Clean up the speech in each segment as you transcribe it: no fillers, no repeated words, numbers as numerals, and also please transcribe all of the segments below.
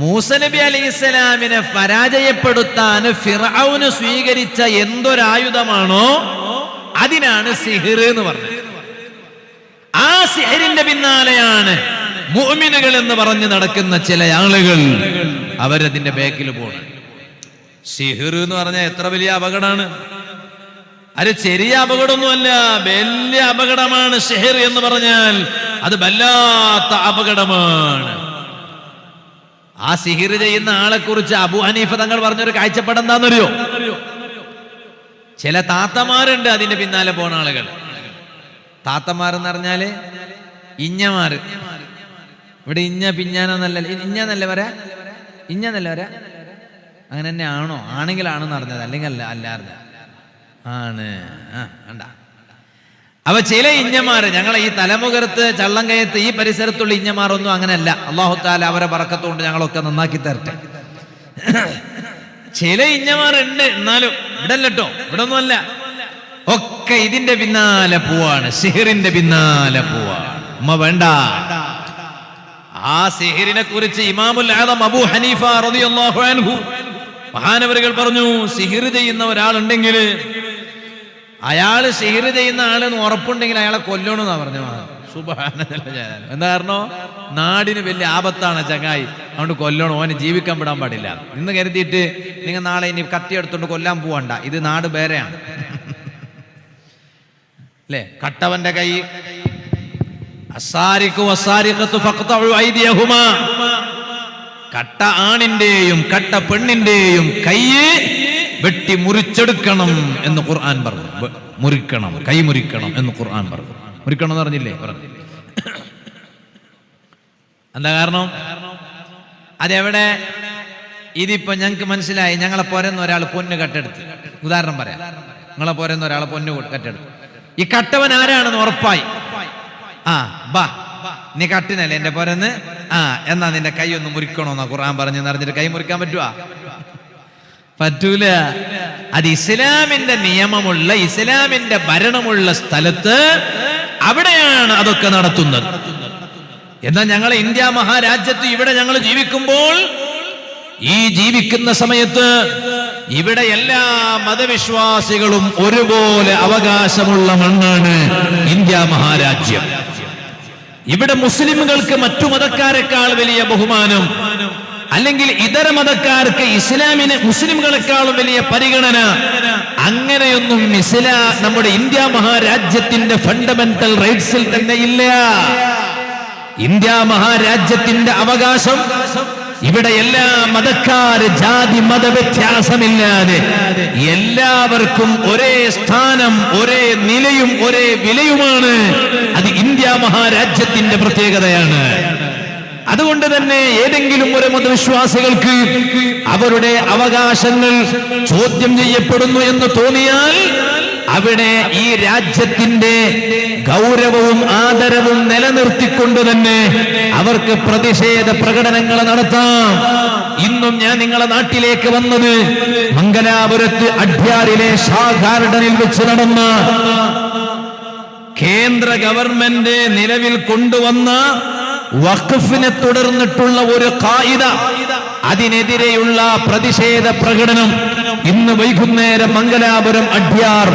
മൂസ നബി അലൈഹിസ്സലാമിനെ പരാജയപ്പെടുത്താൻ ഫിർഔന് സ്വീകരിച്ച എന്തൊരായുധമാണോ അതിനാണ് സിഹിർ എന്ന് പറഞ്ഞത്. ആ സിഹിറിന്റെ പിന്നാലെയാണ് മുഅ്മിനുകൾ എന്ന് പറഞ്ഞു നടക്കുന്ന ചില ആളുകൾ. അവരതിന്റെ ബാക്കിൽ പോകണം. സിഹിർ എന്ന് പറഞ്ഞാൽ എത്ര വലിയ അപകടമാണ്! അത് ചെറിയ അപകടമൊന്നുമല്ല, വലിയ അപകടമാണ്. സിഹിർ എന്ന് പറഞ്ഞാൽ അത് വല്ലാത്ത അപകടമാണ്. ആ സിഹിർ ചെയ്യുന്ന ആളെ കുറിച്ച് അബൂ ഹനീഫ തങ്ങൾ പറഞ്ഞൊരു കാഴ്ചപ്പാട് എന്താണെന്നറിയോ? ചില താത്തമാരുണ്ട് അതിന്റെ പിന്നാലെ പോണ ആളുകൾ. താത്തമാരെന്ന് പറഞ്ഞാല് ഇഞ്ഞമാര്. ഇവിടെ ഇഞ്ഞ പിഞ്ഞാനല്ല, ഇഞ്ഞന്നല്ല വരാ, ഇഞ്ഞന്നല്ല വരാ. അങ്ങനെ തന്നെ ആണോ? ആണെങ്കിലാണെന്ന് അറിഞ്ഞത്, അല്ലെങ്കിൽ അല്ലായിരുന്നു ആണ്. കണ്ട. അവ ചില ഇഞ്ഞമാര്, ഞങ്ങളെ ഈ തലമുഖത്ത് ചള്ളംകയത്ത് ഈ പരിസരത്തുള്ള ഇഞ്ഞമാരൊന്നും അങ്ങനെയല്ല. അല്ലാഹു തആല അവരെ ബറക്കത്തുകൊണ്ട് ഞങ്ങളൊക്കെ നന്നാക്കി തരട്ടെ. ചില ഇഞ്ഞമാരുണ്ട്, എന്നാലും ഇവിടെ അല്ലട്ടോ, ഇവിടെ ഒന്നും അല്ല. ഒക്കെ ഇതിന്റെ പിന്നാലെ പോവാണ്, സിഹിറിന്റെ പിന്നാലെ പോവാണ്. ഉമ്മ വേണ്ട. ആ സിഹിറിനെ കുറിച്ച് ഇമാമുൽ ആദം അബൂ ഹനീഫ റളിയല്ലാഹു അൻഹു മഹാനവറുകൾ പറഞ്ഞു, സിഹിർ ചെയ്യുന്ന ഒരാളുണ്ടെങ്കിൽ, അയാള് സിഹിർ ചെയ്യുന്ന ആളെന്ന് ഉറപ്പുണ്ടെങ്കിൽ അയാളെ കൊല്ലണമെന്നാ പറഞ്ഞു. സുബ്ഹാനല്ലാഹ്. എന്താ കാരണം? നാടിന് വലിയ ആപത്താണ് ചങ്ങായി, അതുകൊണ്ട് കൊല്ലണം, ഓന് ജീവിക്കാൻ വിടാൻ പാടില്ല എന്ന് കരുതിയിട്ട് നിങ്ങൾ നാളെ ഇനി കത്തിയെടുത്തോണ്ട് കൊല്ലാൻ പോവണ്ട. ഇത് നാട് വേറെയാണ് അല്ലേ? കട്ടവന്റെ കൈ, കട്ട ആണിന്റെയും കട്ട പെണ്ണിന്റെയും കൈയ്യ് വെട്ടി മുറിച്ചെടുക്കണം എന്ന് ഖുർആൻ പറഞ്ഞു. മുറിക്കണം, കൈ മുറിക്കണം എന്ന് ഖുർആൻ പറഞ്ഞു. മുറിക്കണം എന്ന് പറഞ്ഞില്ലേ? പറഞ്ഞു. എന്താ കാരണം? അതെവിടെ? ഇതിപ്പോ ഞങ്ങൾക്ക് മനസ്സിലായി. ഞങ്ങളെ പോരെന്ന് ഒരാൾ പൊന്ന് കട്ടെടുത്ത്, ഉദാഹരണം പറയാം, നിങ്ങളെ പോരെന്ന് ഒരാൾ പൊന്ന് കട്ടെടുത്ത്. ഈ കട്ടവൻ ആരാണെന്ന് ഉറപ്പായി. ബാ നീ കട്ടിനല്ലേ എന്റെ പോരെന്ന്, എന്നാ നിന്റെ കൈ ഒന്ന് മുറിക്കണോന്നാ ഖുർആൻ പറഞ്ഞു. അറിഞ്ഞിട്ട് കൈ മുറിക്കാൻ പറ്റുവാ? പറ്റൂല. അത് ഇസ്ലാമിന്റെ നിയമമുള്ള, ഇസ്ലാമിന്റെ ഭരണമുള്ള സ്ഥലത്ത് അവിടെയാണ് അതൊക്കെ നടത്തുന്നത്. എന്നാൽ ഞങ്ങളെ ഇന്ത്യ മഹാരാജ്യത്ത് ഇവിടെ ഞങ്ങൾ ജീവിക്കുമ്പോൾ, ഈ ജീവിക്കുന്ന സമയത്ത് ഇവിടെ എല്ലാ മതവിശ്വാസികളും ഒരുപോലെ അവകാശമുള്ള മണ്ണാണ് ഇന്ത്യ മഹാരാജ്യം. ഇവിടെ മുസ്ലിമുകൾക്ക് മറ്റു മതക്കാരെക്കാൾ വലിയ ബഹുമാനം, അല്ലെങ്കിൽ ഇതര മതക്കാർക്ക് ഇസ്ലാമിന് മുസ്ലിംകളെക്കാളും വലിയ പരിഗണന, അങ്ങനെയൊന്നും നമ്മുടെ ഇന്ത്യ മഹാരാജ്യത്തിന്റെ ഫണ്ടമെന്റൽ റൈറ്റ്സിൽ തന്നെ ഇല്ല. ഇന്ത്യ മഹാരാജ്യത്തിന്റെ അവകാശം ഇവിടെ എല്ലാ മതക്കാര് ജാതി മത വ്യത്യാസമില്ലാതെ എല്ലാവർക്കും ഒരേ സ്ഥാനം, ഒരേ നിലയും ഒരേ വിലയുമാണ്. അത് ഇന്ത്യ മഹാരാജ്യത്തിന്റെ പ്രത്യേകതയാണ്. അതുകൊണ്ട് തന്നെ ഏതെങ്കിലും ഒരു മതവിശ്വാസികൾക്ക് അവരുടെ അവകാശങ്ങൾ ചോദ്യം ചെയ്യപ്പെടുന്നു എന്ന് തോന്നിയാൽ അവിടെ ഈ രാജ്യത്തിന്റെ ഗൗരവവും ആദരവും നിലനിർത്തിക്കൊണ്ട് തന്നെ അവർക്ക് പ്രതിഷേധ പ്രകടനങ്ങൾ നടത്താം. ഇന്നും ഞാൻ നിങ്ങളെ നാട്ടിലേക്ക് വന്നത് മംഗലാപുരത്ത് അഡ്യാറിലെ ഷാ ഗാർഡനിൽ വെച്ച് നടന്ന കേന്ദ്ര ഗവൺമെന്റ് നിലവിൽ കൊണ്ടുവന്ന വഖഫിനെ തുടർന്നിട്ടുള്ള ഒരു ഖായിദ, അതിനെതിരെയുള്ള പ്രതിഷേധ പ്രകടനം ഇന്ന് വൈകുന്നേരം മംഗലാപുരം അഡ്യാർ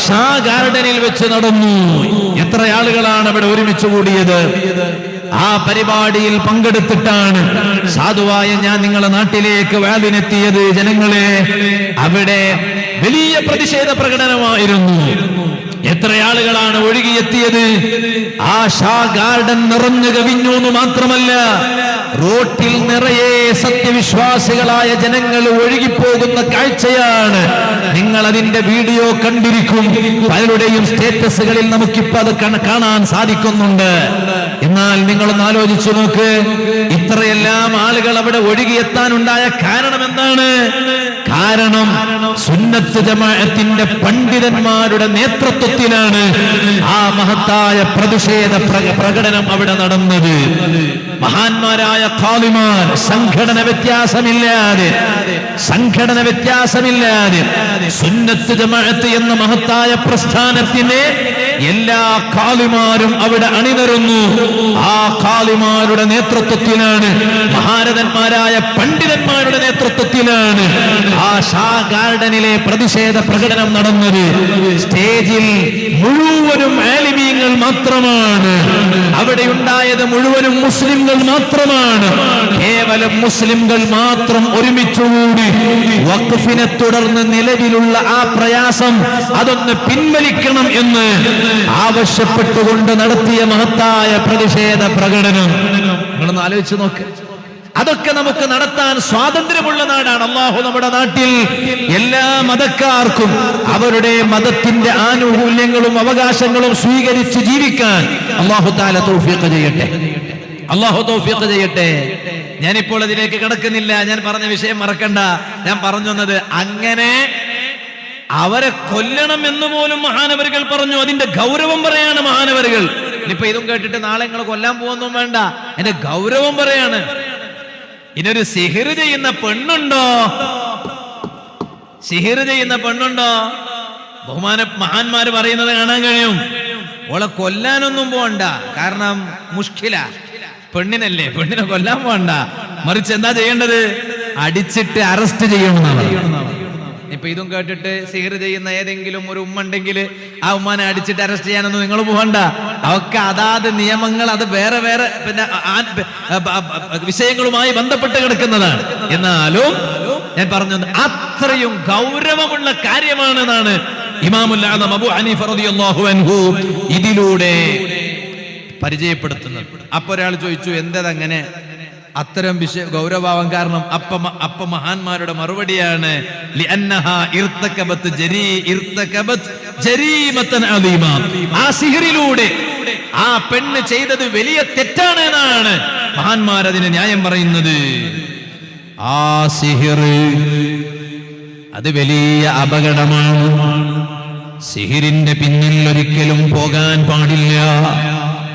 ഷാ ഗാർഡനിൽ വെച്ച് നടന്നു. എത്ര ആളുകളാണ് അവിടെ ഒരുമിച്ച് കൂടിയത്! ആ പരിപാടിയിൽ പങ്കെടുത്തിട്ടാണ് സാധുവായ ഞാൻ നിങ്ങളെ നാട്ടിലേക്ക് വാലിനെത്തിയത്. ജനങ്ങളെ, അവിടെ വലിയ പ്രതിഷേധ പ്രകടനമായിരുന്നു. എത്ര ആളുകളാണ് ഒഴുകിയെത്തിയത്! ആ ഷാ ഗാർഡൻ നിറഞ്ഞു കവിഞ്ഞു എന്ന് മാത്രമല്ല, റോട്ടിൽ നിറയെ സത്യവിശ്വാസികളായ ജനങ്ങൾ ഒഴുകിപ്പോകുന്ന കാഴ്ചയാണ്. നിങ്ങൾ അതിന്റെ വീഡിയോ കണ്ടിരിക്കും. പലരുടെയും സ്റ്റേറ്റസുകളിൽ നമുക്കിപ്പോ അത് കാണാൻ സാധിക്കുന്നുണ്ട്. എന്നാൽ നിങ്ങളൊന്ന് ആലോചിച്ചു നോക്ക്, ഇത്രയെല്ലാം ആളുകൾ അവിടെ ഒഴുകിയെത്താനുണ്ടായ കാരണം എന്താണ്? കാരണം സുന്നത്ത് ജമാഅത്തിന്റെ പണ്ഡിതന്മാരുടെ നേതൃത്വത്തിലാണ് ആ മഹത്തായ പ്രതിഷേധ പ്രകടനം അവിടെ നടന്നത്. മഹാന്മാരായ ഖാദിമാർ സംഘടന വ്യത്യാസമില്ലാതെ സുന്നത്ത് ജമാഅത്ത് എന്ന മഹത്തായ പ്രസ്ഥാനത്തിനെ എല്ലാ ഖാലിമാരും അവിടെ അണിനിരന്നു. ആ ഖാലിമാരുടെ നേതൃത്വത്തിലാണ്, മഹാരഥന്മാരായ പണ്ഡിതന്മാരുടെ നേതൃത്വത്തിലാണ് ആ ഷാ ഗാർഡനിലെ പ്രതിഷേധ പ്രകടനം നടന്നത്. സ്റ്റേജിൽ മുഴുവനും ആലിമീങ്ങൾ മാത്രമാണ്, അവിടെ ഉണ്ടായത് മുഴുവനും മുസ്ലിംകൾ മാത്രമാണ്. കേവലം മുസ്ലിംകൾ മാത്രം ഒരുമിച്ചുകൂടി വഖഫിനെ തുടർന്ന് നിലവിലുള്ള ആ പ്രയാസം അതൊന്ന് പിൻവലിക്കണം എന്ന് ആവശ്യപ്പെട്ടുകൊണ്ട് നടത്തിയ മഹത്തായ പ്രതിഷേധ പ്രകടനം നിങ്ങളൊന്ന് ആലോചിച്ച് നോക്ക്. അതൊക്കെ നമുക്ക് നടത്താൻ സ്വാതന്ത്ര്യമുള്ള നാടാണ് അല്ലാഹു നമ്മുടെ നാട്ടിൽ എല്ലാ മതക്കാർക്കും അവരുടെ മതത്തിന്റെ ആനുകൂല്യങ്ങളും അവകാശങ്ങളും സ്വീകരിച്ച് ജീവിക്കാൻ അല്ലാഹു തആല തൗഫീഖ് ചെയ്യട്ടെ. അല്ലാഹു തൗഫീഖ് ചെയ്യട്ടെ. ഞാനിപ്പോൾ അതിലേക്ക് കടക്കുന്നില്ല. ഞാൻ പറഞ്ഞ വിഷയം മറക്കണ്ട. ഞാൻ പറഞ്ഞു വന്നത് അങ്ങനെ അവരെ കൊല്ലണം എന്ന് പോലും മഹാനവരുകൾ പറഞ്ഞു. അതിന്റെ ഗൗരവം പറയാണ് മഹാനവരുകൾ. ഇനിയിപ്പോ ഇതും കേട്ടിട്ട് നാളെ നിങ്ങൾ കൊല്ലാൻ പോകുന്നതും വേണ്ട, എന്റെ ഗൗരവം പറയാണ്. ഇനൊരു സിഹിർ ചെയ്യുന്ന പെണ്ണുണ്ടോ? സിഹിർ ചെയ്യുന്ന പെണ്ണുണ്ടോ? മഹാന്മാര് പറയുന്നത് കാണാൻ കഴിയും. ഓളെ കൊല്ലാനൊന്നും പോണ്ട, കാരണം മുഷ്കില, പെണ്ണിനല്ലേ, പെണ്ണിനെ കൊല്ലാൻ പോണ്ട. മറിച്ച് എന്താ ചെയ്യേണ്ടത്? അടിച്ചിട്ട് അറസ്റ്റ് ചെയ്യണമെന്നാണ്. ഇപ്പൊ ഇതും കേട്ടിട്ട് സിഹിർ ചെയ്യുന്ന ഏതെങ്കിലും ഒരു ഉമ്മ ഉണ്ടെങ്കിൽ ആ ഉമ്മാനെ അടിച്ചിട്ട് അറസ്റ്റ് ചെയ്യാനൊന്നും നിങ്ങൾ പോകണ്ട. അവർക്ക് അതാത് നിയമങ്ങൾ, അത് വേറെ വേറെ പിന്നെ വിഷയങ്ങളുമായി ബന്ധപ്പെട്ട് കിടക്കുന്നതാണ്. എന്നാലും ഞാൻ പറഞ്ഞു അത്രയും ഗൗരവമുള്ള കാര്യമാണെന്നാണ് ഇമാമുൽ ആദം അബൂ ഹനീഫ റളിയല്ലാഹു അൻഹു ഇതിലൂടെ പരിചയപ്പെടുത്തുന്നത്. അപ്പൊ ഒരാൾ ചോദിച്ചു, എന്തങ്ങനെ അത്തരം വിഷയ ഗൗരവാവാൻ കാരണം? അപ്പ മഹാന്മാരുടെ മറുപടിയാണ്, ആ സിഹറിലൂടെ ആ പെണ്ണ് ചെയ്തത് വലിയ തെറ്റാണ് എന്നാണ് മഹാന്മാർ അതിന് ന്യായം പറയുന്നത്. ആ സിഹിർ അത് വലിയ അപകടമാണ്. സിഹിറിന്റെ പിന്നിൽ ഒരിക്കലും പോകാൻ പാടില്ല.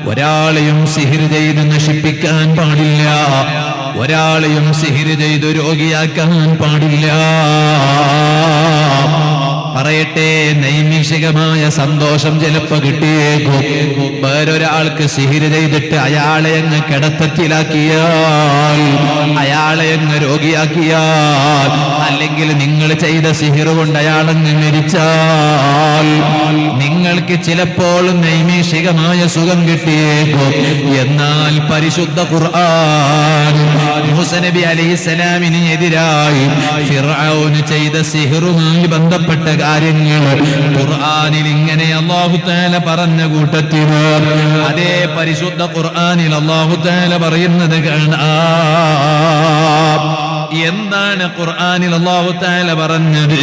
ഒരാളെയും സിഹിർ ചെയ്ത് നശിപ്പിക്കാൻ പാടില്ല. ഒരാളെയും സിഹിർ ചെയ്ത് രോഗിയാക്കാൻ പാടില്ല. പറയട്ടെ, നൈമിഷികമായ സന്തോഷം ചിലപ്പോ കിട്ടിയേക്കും. വേറൊരാൾക്ക് സിഹിർ ചെയ്തിട്ട് അയാളെ അങ്ങ് കിടത്തത്തിലാക്കിയാൽ, അയാളെ അങ്ങ് രോഗിയാക്കിയാൽ, അല്ലെങ്കിൽ നിങ്ങൾ ചെയ്ത സിഹിർ കൊണ്ട് അയാളങ്ങ് മരിച്ചാൽ നിങ്ങൾക്ക് ചിലപ്പോൾ നൈമിഷികമായ സുഖം കിട്ടിയേക്കും. എന്നാൽ പരിശുദ്ധ ഖുർആൻ മൂസ നബി അലൈഹിസ്സലാമിന് എതിരായി ഫിർഔന് ചെയ്ത സിഹിറുമായി ബന്ധപ്പെട്ട കാര്യങ്ങൾ ഖുർആനിൽ ഇങ്ങനെ അല്ലാഹു തആല പറഞ്ഞ കൂട്ടത്തിൽ അതേ പരിശുദ്ധ ഖുർആനിൽ അല്ലാഹു തആല പറയുന്നത് കാണാം. എന്താണ് ഖുർആനിൽ അല്ലാഹു തആല പറഞ്ഞത്?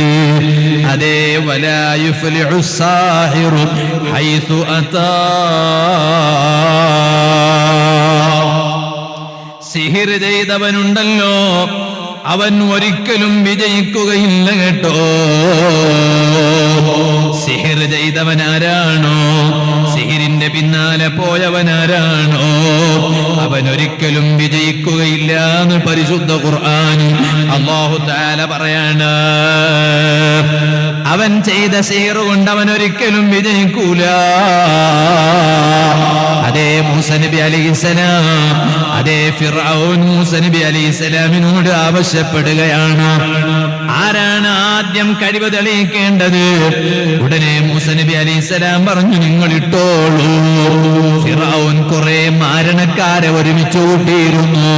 അതേ വലാ യുഫ്ലിഹു സാഹിറു ഹൈതു അതാ. സിഹിർ ചെയ്തവനുണ്ടല്ലോ, അവൻ ഒരിക്കലും വിജയിക്കുകയില്ല കേട്ടോ. സിഹിർ ചെയ്തവനാരാണോ, സിഹിറിന്റെ പിന്നാലെ പോയവനാരാണോ, അവൻ ഒരിക്കലും വിജയിക്കുകയില്ല എന്ന് പരിശുദ്ധ ഖുർആൻ അല്ലാഹു തആല പറയാണ്. അവൻ ചെയ്ത സിഹിർ കൊണ്ട് അവൻ ഒരിക്കലും വിജയിക്കൂല. അതേ മൂസ നബി അലൈഹിസ്സലാം, അതേ ഫിർഔൻ മൂസ നബി അലൈഹിസ്സലാമിനോട് ആവശ്യപ്പെടുകയാണ്, ആരാണ് ആദ്യം കഴിവ് തെളിയിക്കേണ്ടത്? ഉടനെ മൂസ നബി അലൈഹിസ്സലാം പറഞ്ഞു, നിങ്ങൾ ഇട്ടോളൂ. ഫിർഔൻ കുറെ മാരണക്കാരെ ഒരുമിച്ച് കൂട്ടിയിരുന്നു.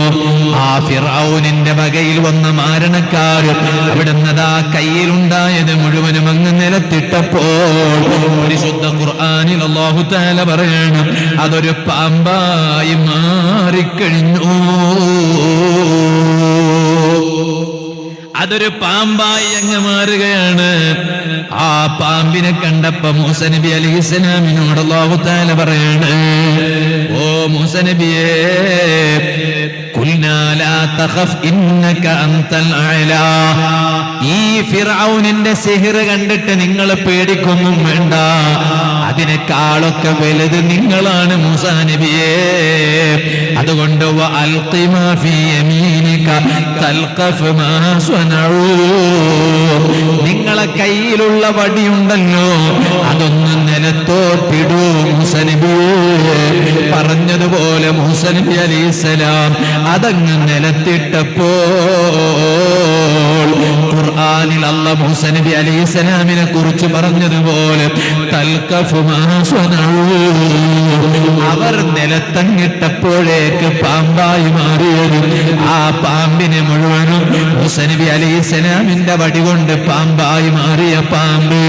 ആ ഫിർഔനിന്റെ വകയിൽ വന്ന മാരണക്കാർ അവിടുന്നതാ കയ്യിലുണ്ടായത് മുഴുവനും അങ്ങ് നിലത്തിട്ടപ്പോൾ പരിശുദ്ധ ഖുർആനിൽ അല്ലാഹു തആല പറയണം, അതൊരു പാമ്പായി മാറിക്കഴിഞ്ഞു. അതൊരു പാമ്പായി അങ്ങ് മാറുകയാണ്. ആ പാമ്പിനെ കണ്ടപ്പോ മൂസ നബി അലൈഹിസ്സലാമിനോട് അല്ലാഹു തആല പറയാണ്, ഓ മൂസ നബിയേ, ഖുൽനാ ലാ തഖഫ് ഇന്നക അൻതൽ അഅ്ലാ. ഈ ഫിർഔനിന്റെ സിഹിർ കണ്ടിട്ട് നിങ്ങൾ പേടിക്കൊന്നും വേണ്ട. അതിനേക്കാളൊക്കെ വലുത് നിങ്ങളാണ് മൂസാ നബിയേ. അതുകൊണ്ട് വഅൽഖി മാ ഫീ യമീനിക തൽഖഫ് മാ സ്വനഊ, നിങ്ങളെ കയ്യിലുള്ള വടിയുണ്ടല്ലോ അതൊന്ന് നിലത്തോട്ടിടൂ മൂസാ നബിയേ. പറഞ്ഞതുപോലെ മൂസാ നബി അലൈഹിസ്സലാം അതങ്ങ് നിലത്തിട്ടപ്പോൾ ഖുർആനിൽ അല്ലാഹു മൂസാ നബി അലൈഹിസ്സലാമിനെ കുറിച്ച് പറഞ്ഞതുപോലെ തൽഖഫ് മാ സ്വനഊ, അവർ നിലത്തങ്ങിട്ടപ്പോഴേക്ക് പാമ്പായി മാറിയത്. ആ പാമ്പിനെ മുഴുവനും മൂസാ നബി അലൈഹിസ്സലാമിന്റെ വടി കൊണ്ട് പാമ്പായി മാറിയ പാമ്പ്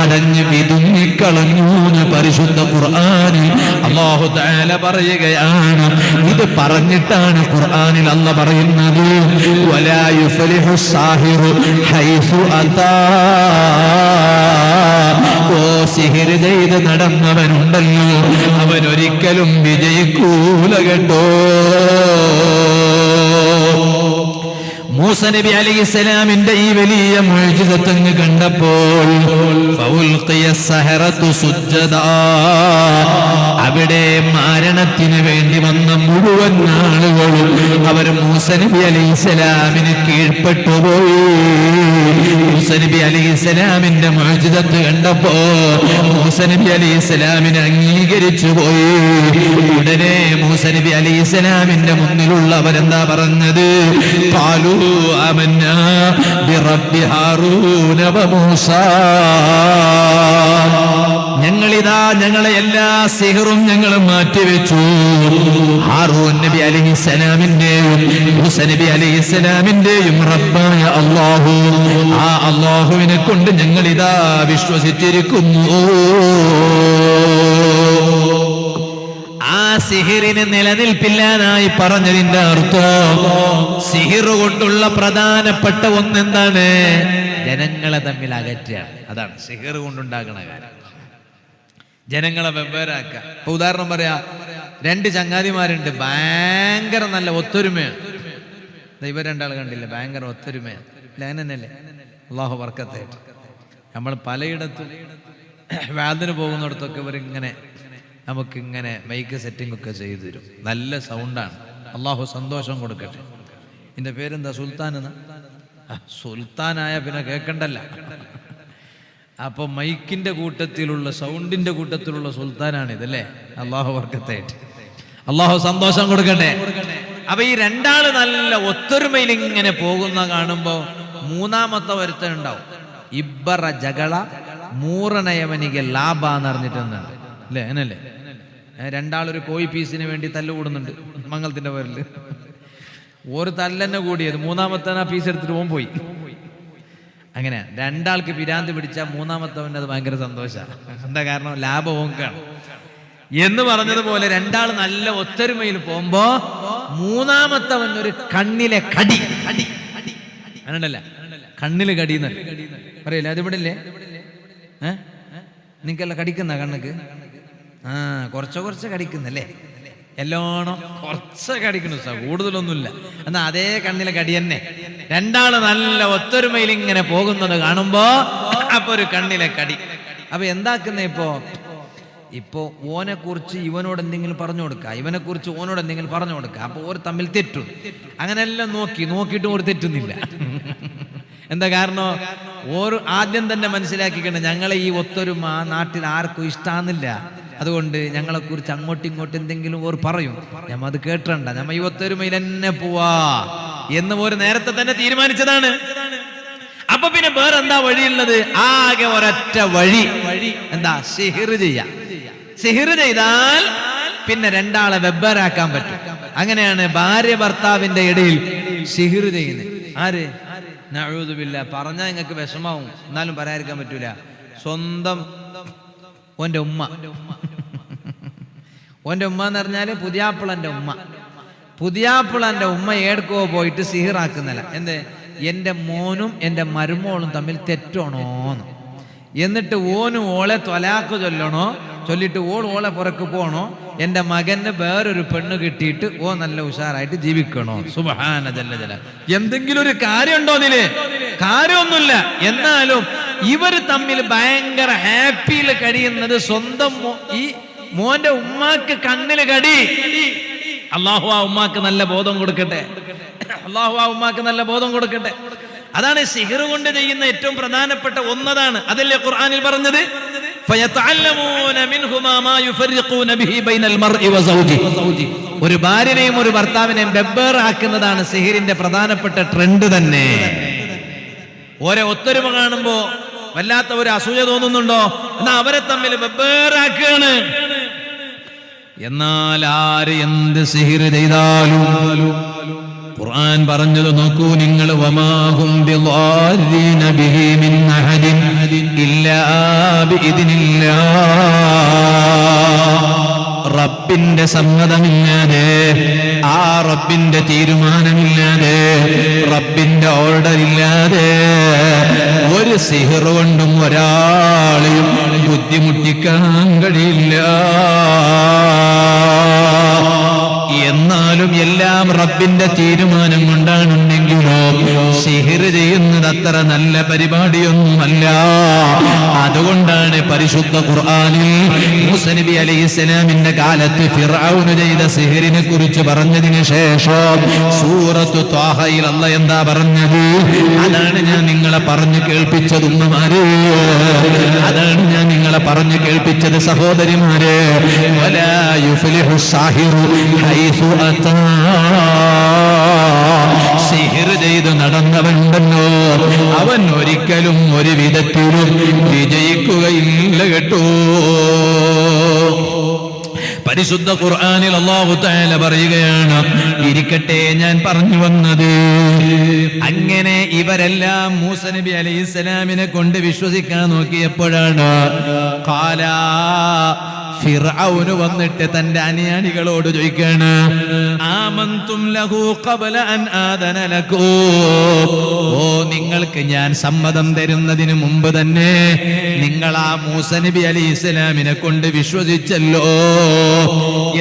അടഞ്ഞു വിതുങ്ങിക്കളഞ്ഞു എന്ന് പരിശുദ്ധ ഖുർആനിൽ അല്ലാഹു തആല പറയുകയാണ്. ഇത് പറഞ്ഞിട്ടാണ് ഖുർആനിൽ അല്ലാഹ് പറയുന്നത് വലാ യുഫ്ലിഹു സാഹിറു ഹൈസു അതാ, ഓ സിഹിർ ചെയ്ത് നടന്നവനുണ്ടല്ലോ അവൻ ഒരിക്കലും വിജയിക്കൂല കേട്ടോ. മൂസാ നബി അലൈഹിസ്സലാമിന്റെ ഈ വലിയ മുഅ്ജിസത്ത് കണ്ടപ്പോൾ ഫൗൽഖിയ സഹറത്തു സുജ്ജദാ, അവിടെ മരണത്തിന് വേണ്ടി വന്ന മുഴുവൻ ആളുകളും അവർ മൂസാ നബി അലൈഹിസ്സലാമിന് കീഴ്പ്പെട്ടുപോയി. മൂസാ നബി അലൈഹിസ്സലാമിന്റെ മുഅ്ജിസത്ത് കണ്ടപ്പോ മൂസാ നബി അലൈഹിസ്സലാമിനെ അംഗീകരിച്ചു പോയി. ഉടനെ മൂസാ നബി അലൈഹിസ്സലാമിന്റെ മുന്നിലുള്ളവരെന്താ പറഞ്ഞത്? ഖാലൂ ആമന്നാ ബിറബ്ബി ഹാറൂന വമൂസാ, ഞങ്ങളിതാ ഞങ്ങളെ എല്ലാ സിഹറും ഞങ്ങൾ മാറ്റിവെച്ചു. ഹാറൂൻ നബി അലൈഹിസ്സലാമിന്റെയും മൂസാ നബി അലൈഹിസ്സലാമിന്റെയും റബ്ബായ അല്ലാഹു, ആ അല്ലാഹുവിനെ കൊണ്ട് ഞങ്ങളിതാ വിശ്വസിച്ചിരിക്കുന്നു. ആ സിഹിറിന് നിലനിൽപ്പില്ലാതായി പറഞ്ഞതിന്റെ അർത്ഥം സിഹിർ കൊണ്ടുള്ള പ്രധാനപ്പെട്ട ഒന്നെന്താണ്? ജനങ്ങളെ തമ്മിൽ അകറ്റുകയാണ്. അതാണ് സിഹിർ കൊണ്ടുണ്ടാകുന്ന കാര്യം, ജനങ്ങളെ വെവ്വേറാക്കുക. ഇപ്പൊ ഉദാഹരണം പറയാ, രണ്ട് ചങ്ങാതിമാരുണ്ട്, ഭയങ്കര നല്ല ഒത്തൊരുമയാണ്. ഇവർ രണ്ടാൾ കണ്ടില്ല, ഭയങ്കര ഒത്തൊരുമയാണ്. അങ്ങനെ തന്നെയല്ലേ? അല്ലാഹു ബർക്കത്തായിട്ട് നമ്മൾ പലയിടത്തും വാദിന് പോകുന്നിടത്തൊക്കെ ഇവരിങ്ങനെ നമുക്കിങ്ങനെ മൈക്ക് സെറ്റിംഗ് ഒക്കെ ചെയ്തു തരും. നല്ല സൗണ്ടാണ്. അള്ളാഹു സന്തോഷം കൊടുക്കട്ടെ. എൻ്റെ പേരെന്താ? സുൽത്താൻ എന്ന്. സുൽത്താനായ പിന്നെ കേൾക്കണ്ടല്ല. അപ്പൊ മൈക്കിന്റെ കൂട്ടത്തിലുള്ള സൗണ്ടിന്റെ കൂട്ടത്തിലുള്ള സുൽത്താനാണിതല്ലേ? അള്ളാഹു ബർക്കത്തായിട്ട് അള്ളാഹു സന്തോഷം കൊടുക്കട്ടെ. അപ്പൊ ഈ രണ്ടാള് നല്ല ഒത്തൊരുമയിൽ ഇങ്ങനെ പോകുന്ന കാണുമ്പോ മൂന്നാമത്തെ ഒരുത്തനുണ്ടാവും. ഇബ്ബറ ജകള മൂറനയവനിക ലാഭ എന്ന് അറിഞ്ഞിട്ടുന്നുണ്ട് അല്ലേ? അങ്ങനല്ലേ? രണ്ടാളൊരു കോഴി പീസിന് വേണ്ടി തല്ലുകൂടുന്നുണ്ട് മംഗളത്തിന്റെ പേരിൽ. ഒരു തല്ലെന്നെ കൂടിയത്, മൂന്നാമത്തെ ആ പീസ് എടുത്തിട്ട് ഓൻ പോയി. അങ്ങനെ രണ്ടാൾക്ക് പിരാന്ത് പിടിച്ചാൽ മൂന്നാമത്തവന് അത് ഭയങ്കര സന്തോഷമാണ്. എന്താ കാരണം? ലാഭം ഓങ്കാണ് എന്ന് പറഞ്ഞതുപോലെ രണ്ടാൾ നല്ല ഒത്തൊരുമയിൽ പോകുമ്പോ മൂന്നാമത്തവൻ ഒരു കണ്ണിലെ കടി അങ്ങനല്ല, കണ്ണില് കടിയെന്ന് പറയില്ല. അതിവിടെ ഇല്ലേ? നിങ്ങൾക്കെല്ലാം കടിക്കുന്ന കണ്ണക്ക്? കുറച്ച് കടിക്കുന്നല്ലേ? എല്ലോണം കുറച്ച് കടിക്കുന്നു സാർ, കൂടുതലൊന്നുമില്ല. എന്നാ അതേ കണ്ണിലെ കടി തന്നെ. രണ്ടാള് നല്ല ഒത്തൊരുമയിൽ ഇങ്ങനെ പോകുന്നത് കാണുമ്പോ അപ്പൊ ഒരു കണ്ണിലെ കടി. അപ്പൊ എന്താക്കുന്ന ഇപ്പോ ഓനെ കുറിച്ച് ഇവനോട് എന്തെങ്കിലും പറഞ്ഞു കൊടുക്കുക, ഇവനെ കുറിച്ച് ഓനോട് എന്തെങ്കിലും പറഞ്ഞു കൊടുക്കുക. അപ്പൊ ഓർ തമ്മിൽ തെറ്റും. അങ്ങനെല്ലാം നോക്കിയിട്ടും ഒരു തെറ്റുന്നില്ല. എന്താ കാരണം? ഓരോ ആദ്യം തന്നെ മനസ്സിലാക്കിക്കണ്ട, ഞങ്ങളെ ഈ ഒത്തൊരുമ നാട്ടിൽ ആർക്കും ഇഷ്ടാന്നില്ല. അതുകൊണ്ട് ഞങ്ങളെ കുറിച്ച് അങ്ങോട്ടും ഇങ്ങോട്ടും എന്തെങ്കിലും ഓർ പറയും, ഞമ്മ അത് കേട്ടണ്ട, ഞമ്മ ഈ ഒത്തൊരുമയിൽ തന്നെ പോവാ എന്ന് ഒരു നേരത്തെ തന്നെ തീരുമാനിച്ചതാണ്. അപ്പൊ പിന്നെ വേറെന്താ വഴിയുള്ളത്? ആകെ ഒരൊറ്റ വഴി. എന്താ? സിഹിർ ചെയ്യാം. സിഹിർ ചെയ്താൽ പിന്നെ രണ്ടാളെ വെവ്വേറാക്കാൻ പറ്റും. അങ്ങനെയാണ് ഭാര്യ ഭർത്താവിന്റെ ഇടയിൽ സിഹിർ ചെയ്യുന്നത്. ആര്? നഊദു ബില്ലാഹ്. പറഞ്ഞാൽ നിങ്ങൾക്ക് വിഷമാവും, എന്നാലും പറയാതിരിക്കാൻ പറ്റൂല. സ്വന്തം ഓന്റെ ഉമ്മ എന്ന് പറഞ്ഞാല് പുതിയാപ്പിളന്റെ ഉമ്മ ഏടക്കോ പോയിട്ട് സിഹിറാക്കുന്നില്ല. എന്ത്? എന്റെ മോനും എന്റെ മരുമോളും തമ്മിൽ തെറ്റണോന്ന്. എന്നിട്ട് ഓനും ഓളെ ത്വലാക്ക് ചൊല്ലണോ, ചൊല്ലിട്ട് ഓളെ പുറക്ക് പോകണോ, എന്റെ മകന് വേറൊരു പെണ്ണ് കിട്ടിയിട്ട് ഓ നല്ല ഉഷാറായിട്ട് ജീവിക്കണോ. സുബ്ഹാന ജല്ല ജലാൽ. എന്തെങ്കിലും ഒരു കാര്യമുണ്ടോ അതില്? കാര്യമൊന്നുമില്ല. എന്നാലും ഇവര് തമ്മിൽ ഭയങ്കര ഹാപ്പിയിൽ കഴിയുന്നത് സ്വന്തം ഈ മോന്റെ ഉമ്മാക്ക് കണ്ണില് കടി. അള്ളാഹു ആ ഉമ്മാക്ക് നല്ല ബോധം കൊടുക്കട്ടെ. അള്ളാഹു ആ ഉമ്മാക്ക് നല്ല ബോധം കൊടുക്കട്ടെ. അതാണ് സിഹ്ർ കൊണ്ട് ചെയ്യുന്ന ഏറ്റവും പ്രധാനപ്പെട്ട ഒന്നതാണ്. അതല്ലേ ഖുർആനിൽ പറഞ്ഞത്, ഒരു ഭാര്യനെയും ഒരു ഭർത്താവിനെയും വെവ്വേറാക്കുന്നതാണ് സിഹിറിന്റെ പ്രധാനപ്പെട്ട ട്രെൻഡ് തന്നെ. ഓരോ ഒത്തൊരുമ കാണുമ്പോ വല്ലാത്ത ഒരു അസൂയ തോന്നുന്നുണ്ടോ? എന്നാ അവരെ തമ്മിൽ വെവ്വേറാക്കുകയാണ്. എന്നാൽ ആര് എന്ത് സിഹിർ ചെയ്താലും ഖുർആൻ പറഞ്ഞത് നോക്കൂ നിങ്ങൾ, വമാഹും ബിളാരിന ബിഹി മിൻ അഹദിൻ ഇല്ലാ ബിഇദ്നില്ലാഹ്. റബ്ബിന്റെ സമ്മതമില്ലാതെ, ആ റബ്ബിന്റെ തീരുമാനമില്ലാതെ, റബ്ബിന്റെ ഓർഡർ ഇല്ലാതെ ഒരു സിഹർ കൊണ്ടും ഒരാളെയും ബുദ്ധിമുട്ടിക്കാൻ കഴിയില്ല. എന്നാലും എല്ലാം റബ്ബിന്റെ തീരുമാനം കൊണ്ടാണെന്നെങ്കിലോ സിഹിർ ചെയ്യുന്നത് അത്ര നല്ല പരിപാടിയൊന്നുമല്ല. അതുകൊണ്ടാണ് പരിശുദ്ധ ഖുർആനിൽ മൂസ നബി അലൈഹിസ്സലാമിന്റെ കാലത്ത് ഫിർഔൻ ചെയ്ത സിഹിറിനെ കുറിച്ച് പറഞ്ഞതിന് ശേഷം സൂറത്തു ത്വാഹയിൽ അല്ലാഹ് എന്താ പറഞ്ഞത്? അതാണ് ഞാൻ നിങ്ങളെ പറഞ്ഞു കേൾപ്പിച്ചത് ഉമ്മമാരെ, അതാണ് ഞാൻ നിങ്ങളെ പറഞ്ഞു കേൾപ്പിച്ചത് സഹോദരിമാരെ. വലാ യുഫ്ലിഹു സാഹിറു ഹൈസു അതാ. സിഹിർ ചെയ്ത് നടന്നവനുണ്ടല്ലോ, അവൻ ഒരിക്കലും ഒരു വിധത്തിലും വിജയിക്കുകയില്ല കേട്ടോ. പരിശുദ്ധ ഖുർആനിൽ അല്ലാഹു തആല പറയുകയാണ്, ഇരിക്കട്ടെ ഞാൻ പറഞ്ഞു വന്നത്, അങ്ങനെ ഇവരെല്ലാം മൂസ നബി അലൈഹിസ്സലാമിനെ കൊണ്ട് വിശ്വസിക്കാൻ നോക്കിയപ്പോഴാണ് ഫിർഔൻ വന്നിട്ട് തന്റെ അനുയായികളോട് ചോദിക്കാണ്, ആമന്തും ലഹു ഖബല അൻ ആദന ലകൂ. ഓ, നിങ്ങൾക്ക് ഞാൻ സമ്മതം തരുന്നതിന് മുമ്പ് തന്നെ നിങ്ങൾ ആ മൂസ നബി അലൈഹിസ്സലാമിനെ കൊണ്ട് വിശ്വസിച്ചല്ലോ.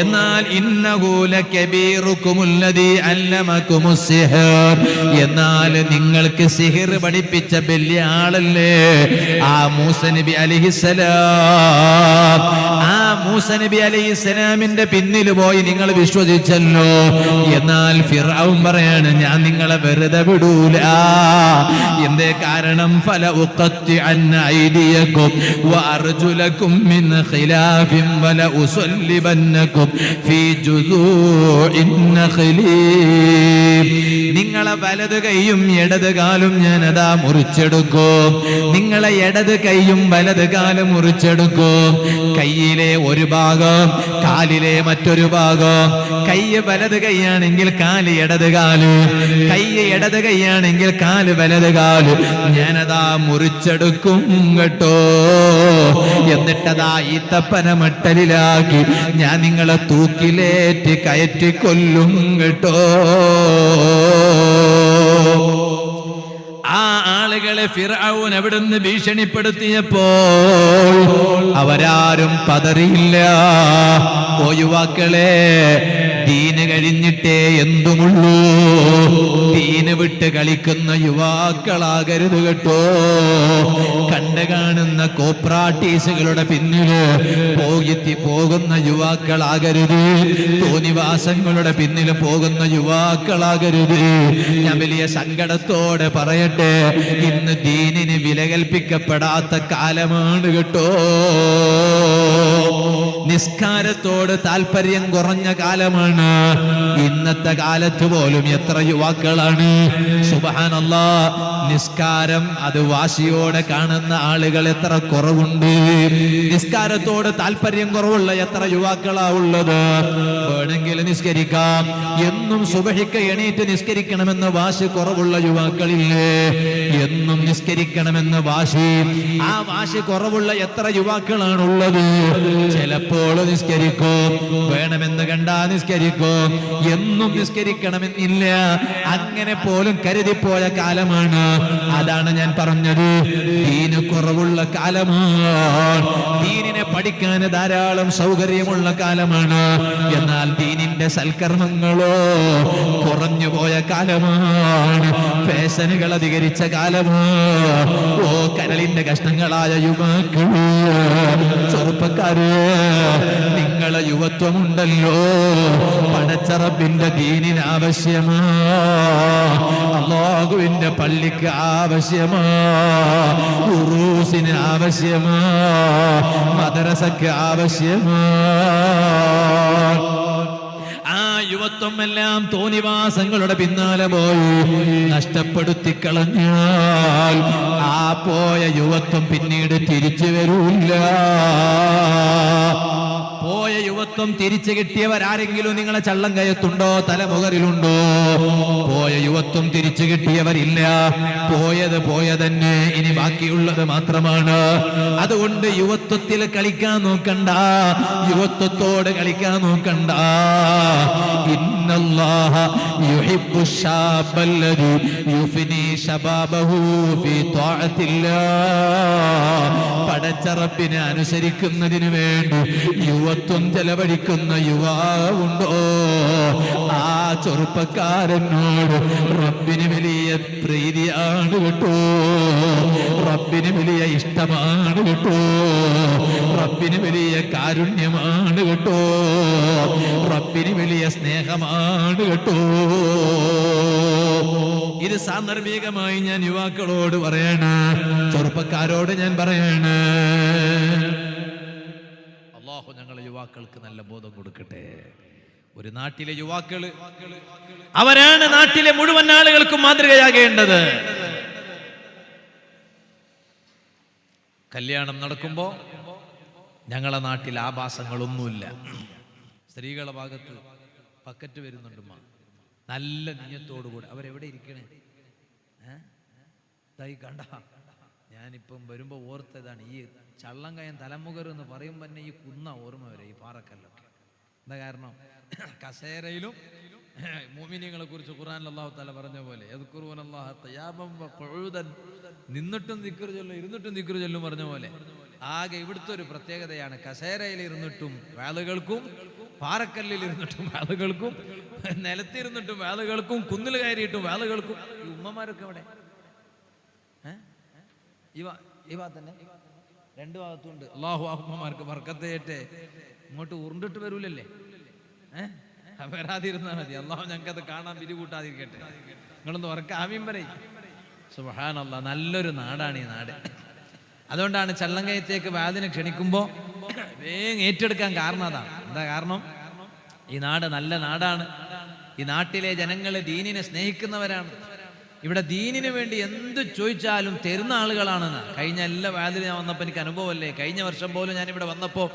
എന്നാൽ ഇന്നഹു ലകബീറുകുമുല്ലദീ അല്ലമകുമുസ് സിഹർ, എന്നാൽ നിങ്ങൾക്ക് സിഹിർ പഠിപ്പിച്ച വലിയ ആളല്ലേ ആ മൂസ നബി അലൈഹിസ്സലാം. ആ മൂസ നബി അലൈഹിസ്സലാമിന്റെ പിന്നിൽ പോയി നിങ്ങൾ വിശ്വസിച്ചല്ലോ. എന്നാൽ ഫിർഔൻ പറയാണ്, ഞാൻ നിങ്ങളെ വെറുതെ വിടൂല. എന്തേ കാരണം? ഫല ഉഖത്തി അൻ ഐദിയകും വഅർജുലകും മിൻ ഖിലാഫിൻ വല ഉസല്ലിബന്നകും ഫീ ജുദൂഇൻ നഖ്ലി. നിങ്ങളെ വലത് കൈയും ഇടത് കാലും ഞാൻ അതാ മുറിച്ചെടുക്കും. നിങ്ങളെ ഇടത് കൈയും വലത് കാലും മുറിച്ചെടുക്കും. കയ്യിലെ ഒരു ഭാഗം, കാലിലെ മറ്റൊരു ഭാഗം. കൈ വലത് കൈയാണെങ്കിൽ കാല് ഇടത് കാല്, കൈ ഇടത് കൈയാണെങ്കിൽ കാല് വലത് കാല് ഞാനതാ മുറിച്ചെടുക്കും കേട്ടോ. എന്നിട്ടതാ ഈത്തപ്പന മട്ടലിലാക്കി ഞാൻ നിങ്ങളെ തൂക്കിലേറ്റി കയറ്റി കൊല്ലും കേട്ടോ. ആ ആളുകളെ ഫിർഔൻ അവിടുന്ന് ഭീഷണിപ്പെടുത്തിയപ്പോൾ അവരാരും പതറിയില്ല. ഓ യുവാക്കളെ, ദീന് കഴിഞ്ഞിട്ടേ എന്തുമുള്ളൂ. ദീന് വിട്ട് കളിക്കുന്ന യുവാക്കളാകരുത് കേട്ടോ. കണ്ടു കാണുന്ന കോപ്രാട്ടീസുകളുടെ പിന്നില് പോകുന്ന യുവാക്കളാകരുത്. തോന്നിവാസങ്ങളുടെ പിന്നിൽ പോകുന്ന യുവാക്കളാകരുത്. ഞാൻ വലിയ സങ്കടത്തോടെ പറയട്ടെ, ഇന്ന് ദീനിന് വില കൽപ്പിക്കപ്പെടാത്ത കാലമാണ് കേട്ടോ. നിസ്കാരത്തോട് താല്പര്യം കുറഞ്ഞ കാലമാണ് ഇന്നത്തെ കാലത്ത്. പോലും എത്ര യുവാക്കളാണ് സുബ്ഹാനല്ലാഹ് നിസ്കാരം അത് വാശിയോടെ കാണുന്ന ആളുകൾ എത്ര കുറവുണ്ട്. നിസ്കാരത്തോട് താല്പര്യം കുറവുള്ള എത്ര യുവാക്കളാ ഉള്ളത്. വേണമെങ്കിൽ നിസ്കരിക്കാം, എന്നും സുബഹിക്ക് എണീറ്റ് നിസ്കരിക്കണമെന്ന് വാശി കുറവുള്ള യുവാക്കളില്ലേ? എന്നും നിസ്കരിക്കണമെന്ന് വാശി, ആ വാശി കുറവുള്ള എത്ര യുവാക്കളാണുള്ളത്? ചിലപ്പോൾ നിസ്കരിക്കും, വേണമെന്ന് കണ്ടാ നിസ്കരിക്കും, എന്നും നിസ്കരിക്കണമെന്നില്ല. അങ്ങനെ പോലും കരുതിപ്പോയ കാലമാണ്. അതാണ് ഞാൻ പറഞ്ഞത്, ദീന് കുറവുള്ള കാലമാണ്. ദീനിനെ പഠിക്കാൻ ധാരാളം സൗകര്യമുള്ള കാലമാണ്. എന്നാൽ ദീനിന്റെ നിന്റെ സൽക്കർമ്മങ്ങളോ കുറഞ്ഞു പോയ കാലമാണ്, ഫാഷനുകൾ അധികരിച്ച കാലമാണ്. ഓ കരളിന്റെ കഷ്ണങ്ങളായ യുവാക്കള്, ചെറുപ്പക്കാര്, നിങ്ങളെ യുവത്വമുണ്ടല്ലോ പടച്ച റബ്ബിന്റെ ദീനിന് ആവശ്യമാ, അല്ലാഹുവിന്റെ പള്ളിക്ക് ആവശ്യമാ, ഉറൂസിന് ആവശ്യമാ, മദ്രസക്ക് ആവശ്യമാ. ആ യുവത്വം എല്ലാം തോന്നിവാസങ്ങളുടെ പിന്നാലെ പോയി നഷ്ടപ്പെടുത്തി കളഞ്ഞാൽ ആ പോയ യുവത്വം പിന്നീട് തിരിച്ചു വരൂല്ല. പോയ യുവത്വം തിരിച്ചു കിട്ടിയവരാരെങ്കിലും നിങ്ങളെ ചള്ളം കയത്തുണ്ടോ, തലമുകളിലുണ്ടോ? പോയ യുവത്വം തിരിച്ചു കിട്ടിയവരില്ല. പോയത് പോയതന്നെ, ഇനി ബാക്കിയുള്ളത് മാത്രമാണ്. അതുകൊണ്ട് യുവത്വത്തിൽ കളിക്കാൻ നോക്കണ്ട, യുവത്വത്തോട് കളിക്കാൻ നോക്കണ്ട. ഇന്നല്ലാഹ യുഹിബ്ബു ശാബല്ലദി യുഫ്നി ശബാബഹു ഫീ ത്വാഅത്തില്ലാഹ്. പടച്ച റബ്ബിനെ അനുസരിക്കുന്നതിന് വേണ്ടി യുവത്വം ചെലവഴിക്കുന്ന യുവാവുണ്ടോ? ആ ചെറുപ്പക്കാരനോട് റബ്ബിന് വലിയ പ്രീതിയാണ് കേട്ടോ, റബ്ബിന് വലിയ ഇഷ്ടമാണ് കേട്ടോ, റബ്ബിന് വലിയ കാരുണ്യമാണ് കേട്ടോ, റബ്ബിന് വലിയ സ്നേഹമാണ് കേട്ടോ. ഇത് സാന്ദർഭികമായി ഞാൻ യുവാക്കളോട് പറയണ, ചെറുപ്പക്കാരോട് ഞാൻ പറയണ. അല്ലാഹു ഞങ്ങളെ യുവാക്കൾക്ക് നല്ല ബോധം കൊടുക്കട്ടെ. ഒരു നാട്ടിലെ യുവാക്കള് അവരാണ് നാട്ടിലെ മുഴുവൻ ആളുകൾക്കും മാതൃകയാകേണ്ടത്. കല്യാണം നടക്കുമ്പോ ഞങ്ങളെ നാട്ടിൽ ആഭാസങ്ങളൊന്നുമില്ല. സ്ത്രീകളുടെ ഭാഗത്ത് പക്കറ്റ് വരുന്നുണ്ട്, നല്ല നിയത്തോടുകൂടെ. അവരെവിടെ ഇരിക്കണേ? കണ്ട, ഞാനിപ്പം വരുമ്പോ ഓർത്തതാണ്, ഈ ചള്ളങ്കയം തലമുകർ എന്ന് പറയുമ്പോൾ തന്നെ ഈ കുന്ന ഓർമ്മ വരെ, ഈ പാറക്കല്ലൊക്കെ. എന്താ കാരണം? കസേരയിലും മുഅ്മിനീങ്ങളെ കുറിച്ച് ഖുർആനിൽ അല്ലാഹു തആല പറഞ്ഞ പോലെ യദ്കുറൂനല്ലാഹ ഖിയാമൻ വഖുഊദൻ, നിന്നിട്ടും ദിക്ർ ചൊല്ലും ഇരുന്നിട്ടും ദിക്ർ ചൊല്ലും പറഞ്ഞ പോലെ. ആകെ ഇവിടുത്തെ ഒരു പ്രത്യേകതയാണ്, കസേരയിൽ ഇരുന്നിട്ടും വേളകൾക്കും, പാറക്കല്ലിൽ ഇരുന്നിട്ടും വേളകൾക്കും, നിലത്തിരുന്നിട്ടും വേളകൾക്കും, കുന്നിൽ കയറിയിട്ടും വേളകൾക്കും. ഈ ഉമ്മമാരൊക്കെ അവിടെ ഈ ഭാഗത്തന്നെ രണ്ടു ഭാഗത്തുണ്ട്. അല്ലാഹു ഉമ്മമാർക്ക് ബർക്കത്തേറ്റെ. ഇങ്ങോട്ട് ഉരുണ്ടിട്ട് വരൂലല്ലേ? വരാതിരുന്നാ മതി. അല്ലാഹു ഞങ്ങൾക്കത് കാണാൻ പിരികൂട്ടാതിരിക്കട്ടെ. നിങ്ങളൊന്ന് ഉറക്ക ആമീൻ പറയ്. സുബ്ഹാനല്ലാഹ്, നല്ലൊരു നാടാണ് ഈ നാട്. അതുകൊണ്ടാണ് ചള്ളങ്കയത്തേക്ക് വാദിനെ ക്ഷണിക്കുമ്പോ വേഗം ഏറ്റെടുക്കാൻ കാരണം അതാണ്. എന്താ കാരണം? ഈ നാട് നല്ല നാടാണ്. ഈ നാട്ടിലെ ജനങ്ങള് ദീനിനെ സ്നേഹിക്കുന്നവരാണ്. ഇവിടെ ദീനിന് വേണ്ടി എന്ത് ചോദിച്ചാലും തരുന്ന ആളുകളാണെന്ന്. കഴിഞ്ഞ എല്ലാ വാദിലും ഞാൻ വന്നപ്പോൾ എനിക്ക് അനുഭവമല്ലേ. കഴിഞ്ഞ വർഷം പോലും ഞാൻ ഇവിടെ വന്നപ്പോൾ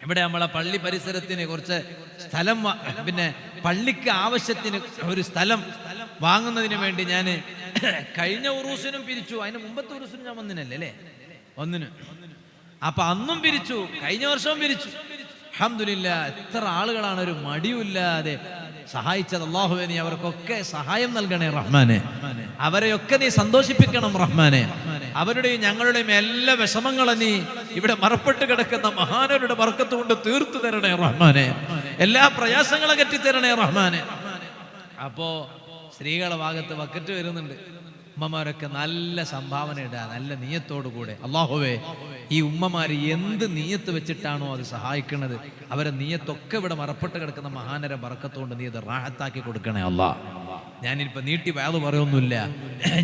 ഇവിടെ നമ്മളെ പള്ളി പരിസരത്തിന് കുറച്ച് സ്ഥലം, പിന്നെ പള്ളിക്ക് ആവശ്യത്തിന് ഒരു സ്ഥലം വാങ്ങുന്നതിന് വേണ്ടി ഞാൻ കഴിഞ്ഞ ഉറൂസിനും പിരിച്ചു. അതിന് മുമ്പത്തെ ഉറൂസിനും ഞാൻ വന്നിനല്ലേ അല്ലേ? ഒന്നിന്. അപ്പൊ അന്നും പിരിച്ചു, കഴിഞ്ഞ വർഷവും പിരിച്ചു. അൽഹംദുലില്ലാഹ്, എത്ര ആളുകളാണ് ഒരു മടിയുമില്ലാതെ സഹായിച്ചത്. അല്ലാഹുവേ, നീ അവർക്കൊക്കെ സഹായം നൽകണേ റഹ്മാനെ. അവരെയൊക്കെ നീ സന്തോഷിപ്പിക്കണം റഹ്മാനെ. അവരുടെയും ഞങ്ങളുടെയും എല്ലാ വിഷമങ്ങളും നീ ഇവിടെ മറപ്പെട്ട് കിടക്കുന്ന മഹാനരുടെ ബർക്കത്ത് കൊണ്ട് തീർത്തു തരണേ റഹ്മാനെ. എല്ലാ പ്രയാസങ്ങളും കെട്ടിത്തരണേ റഹ്മാനെ. അപ്പോ സ്ത്രീകളുടെ ഭാഗത്ത് ബക്കറ്റ് വരുന്നുണ്ട്. ഉമ്മമാരൊക്കെ നല്ല സംഭാവന ഇടുക, നല്ല നീയത്തോടു കൂടെ. അല്ലാഹുവേ, ഈ ഉമ്മമാര് എന്ത് നീയത്ത് വെച്ചിട്ടാണോ അത് സഹായിക്കുന്നത്, അവരെ നീയത്തൊക്കെ ഇവിടെ മറപ്പെട്ട് കിടക്കുന്ന മഹാനരെ ബർക്കത്തുകൊണ്ട് നീ അത് റാഹത്താക്കി കൊടുക്കണേ അല്ലാ. ഞാനിപ്പോ നീട്ടി വേല പറയൊന്നുമില്ല,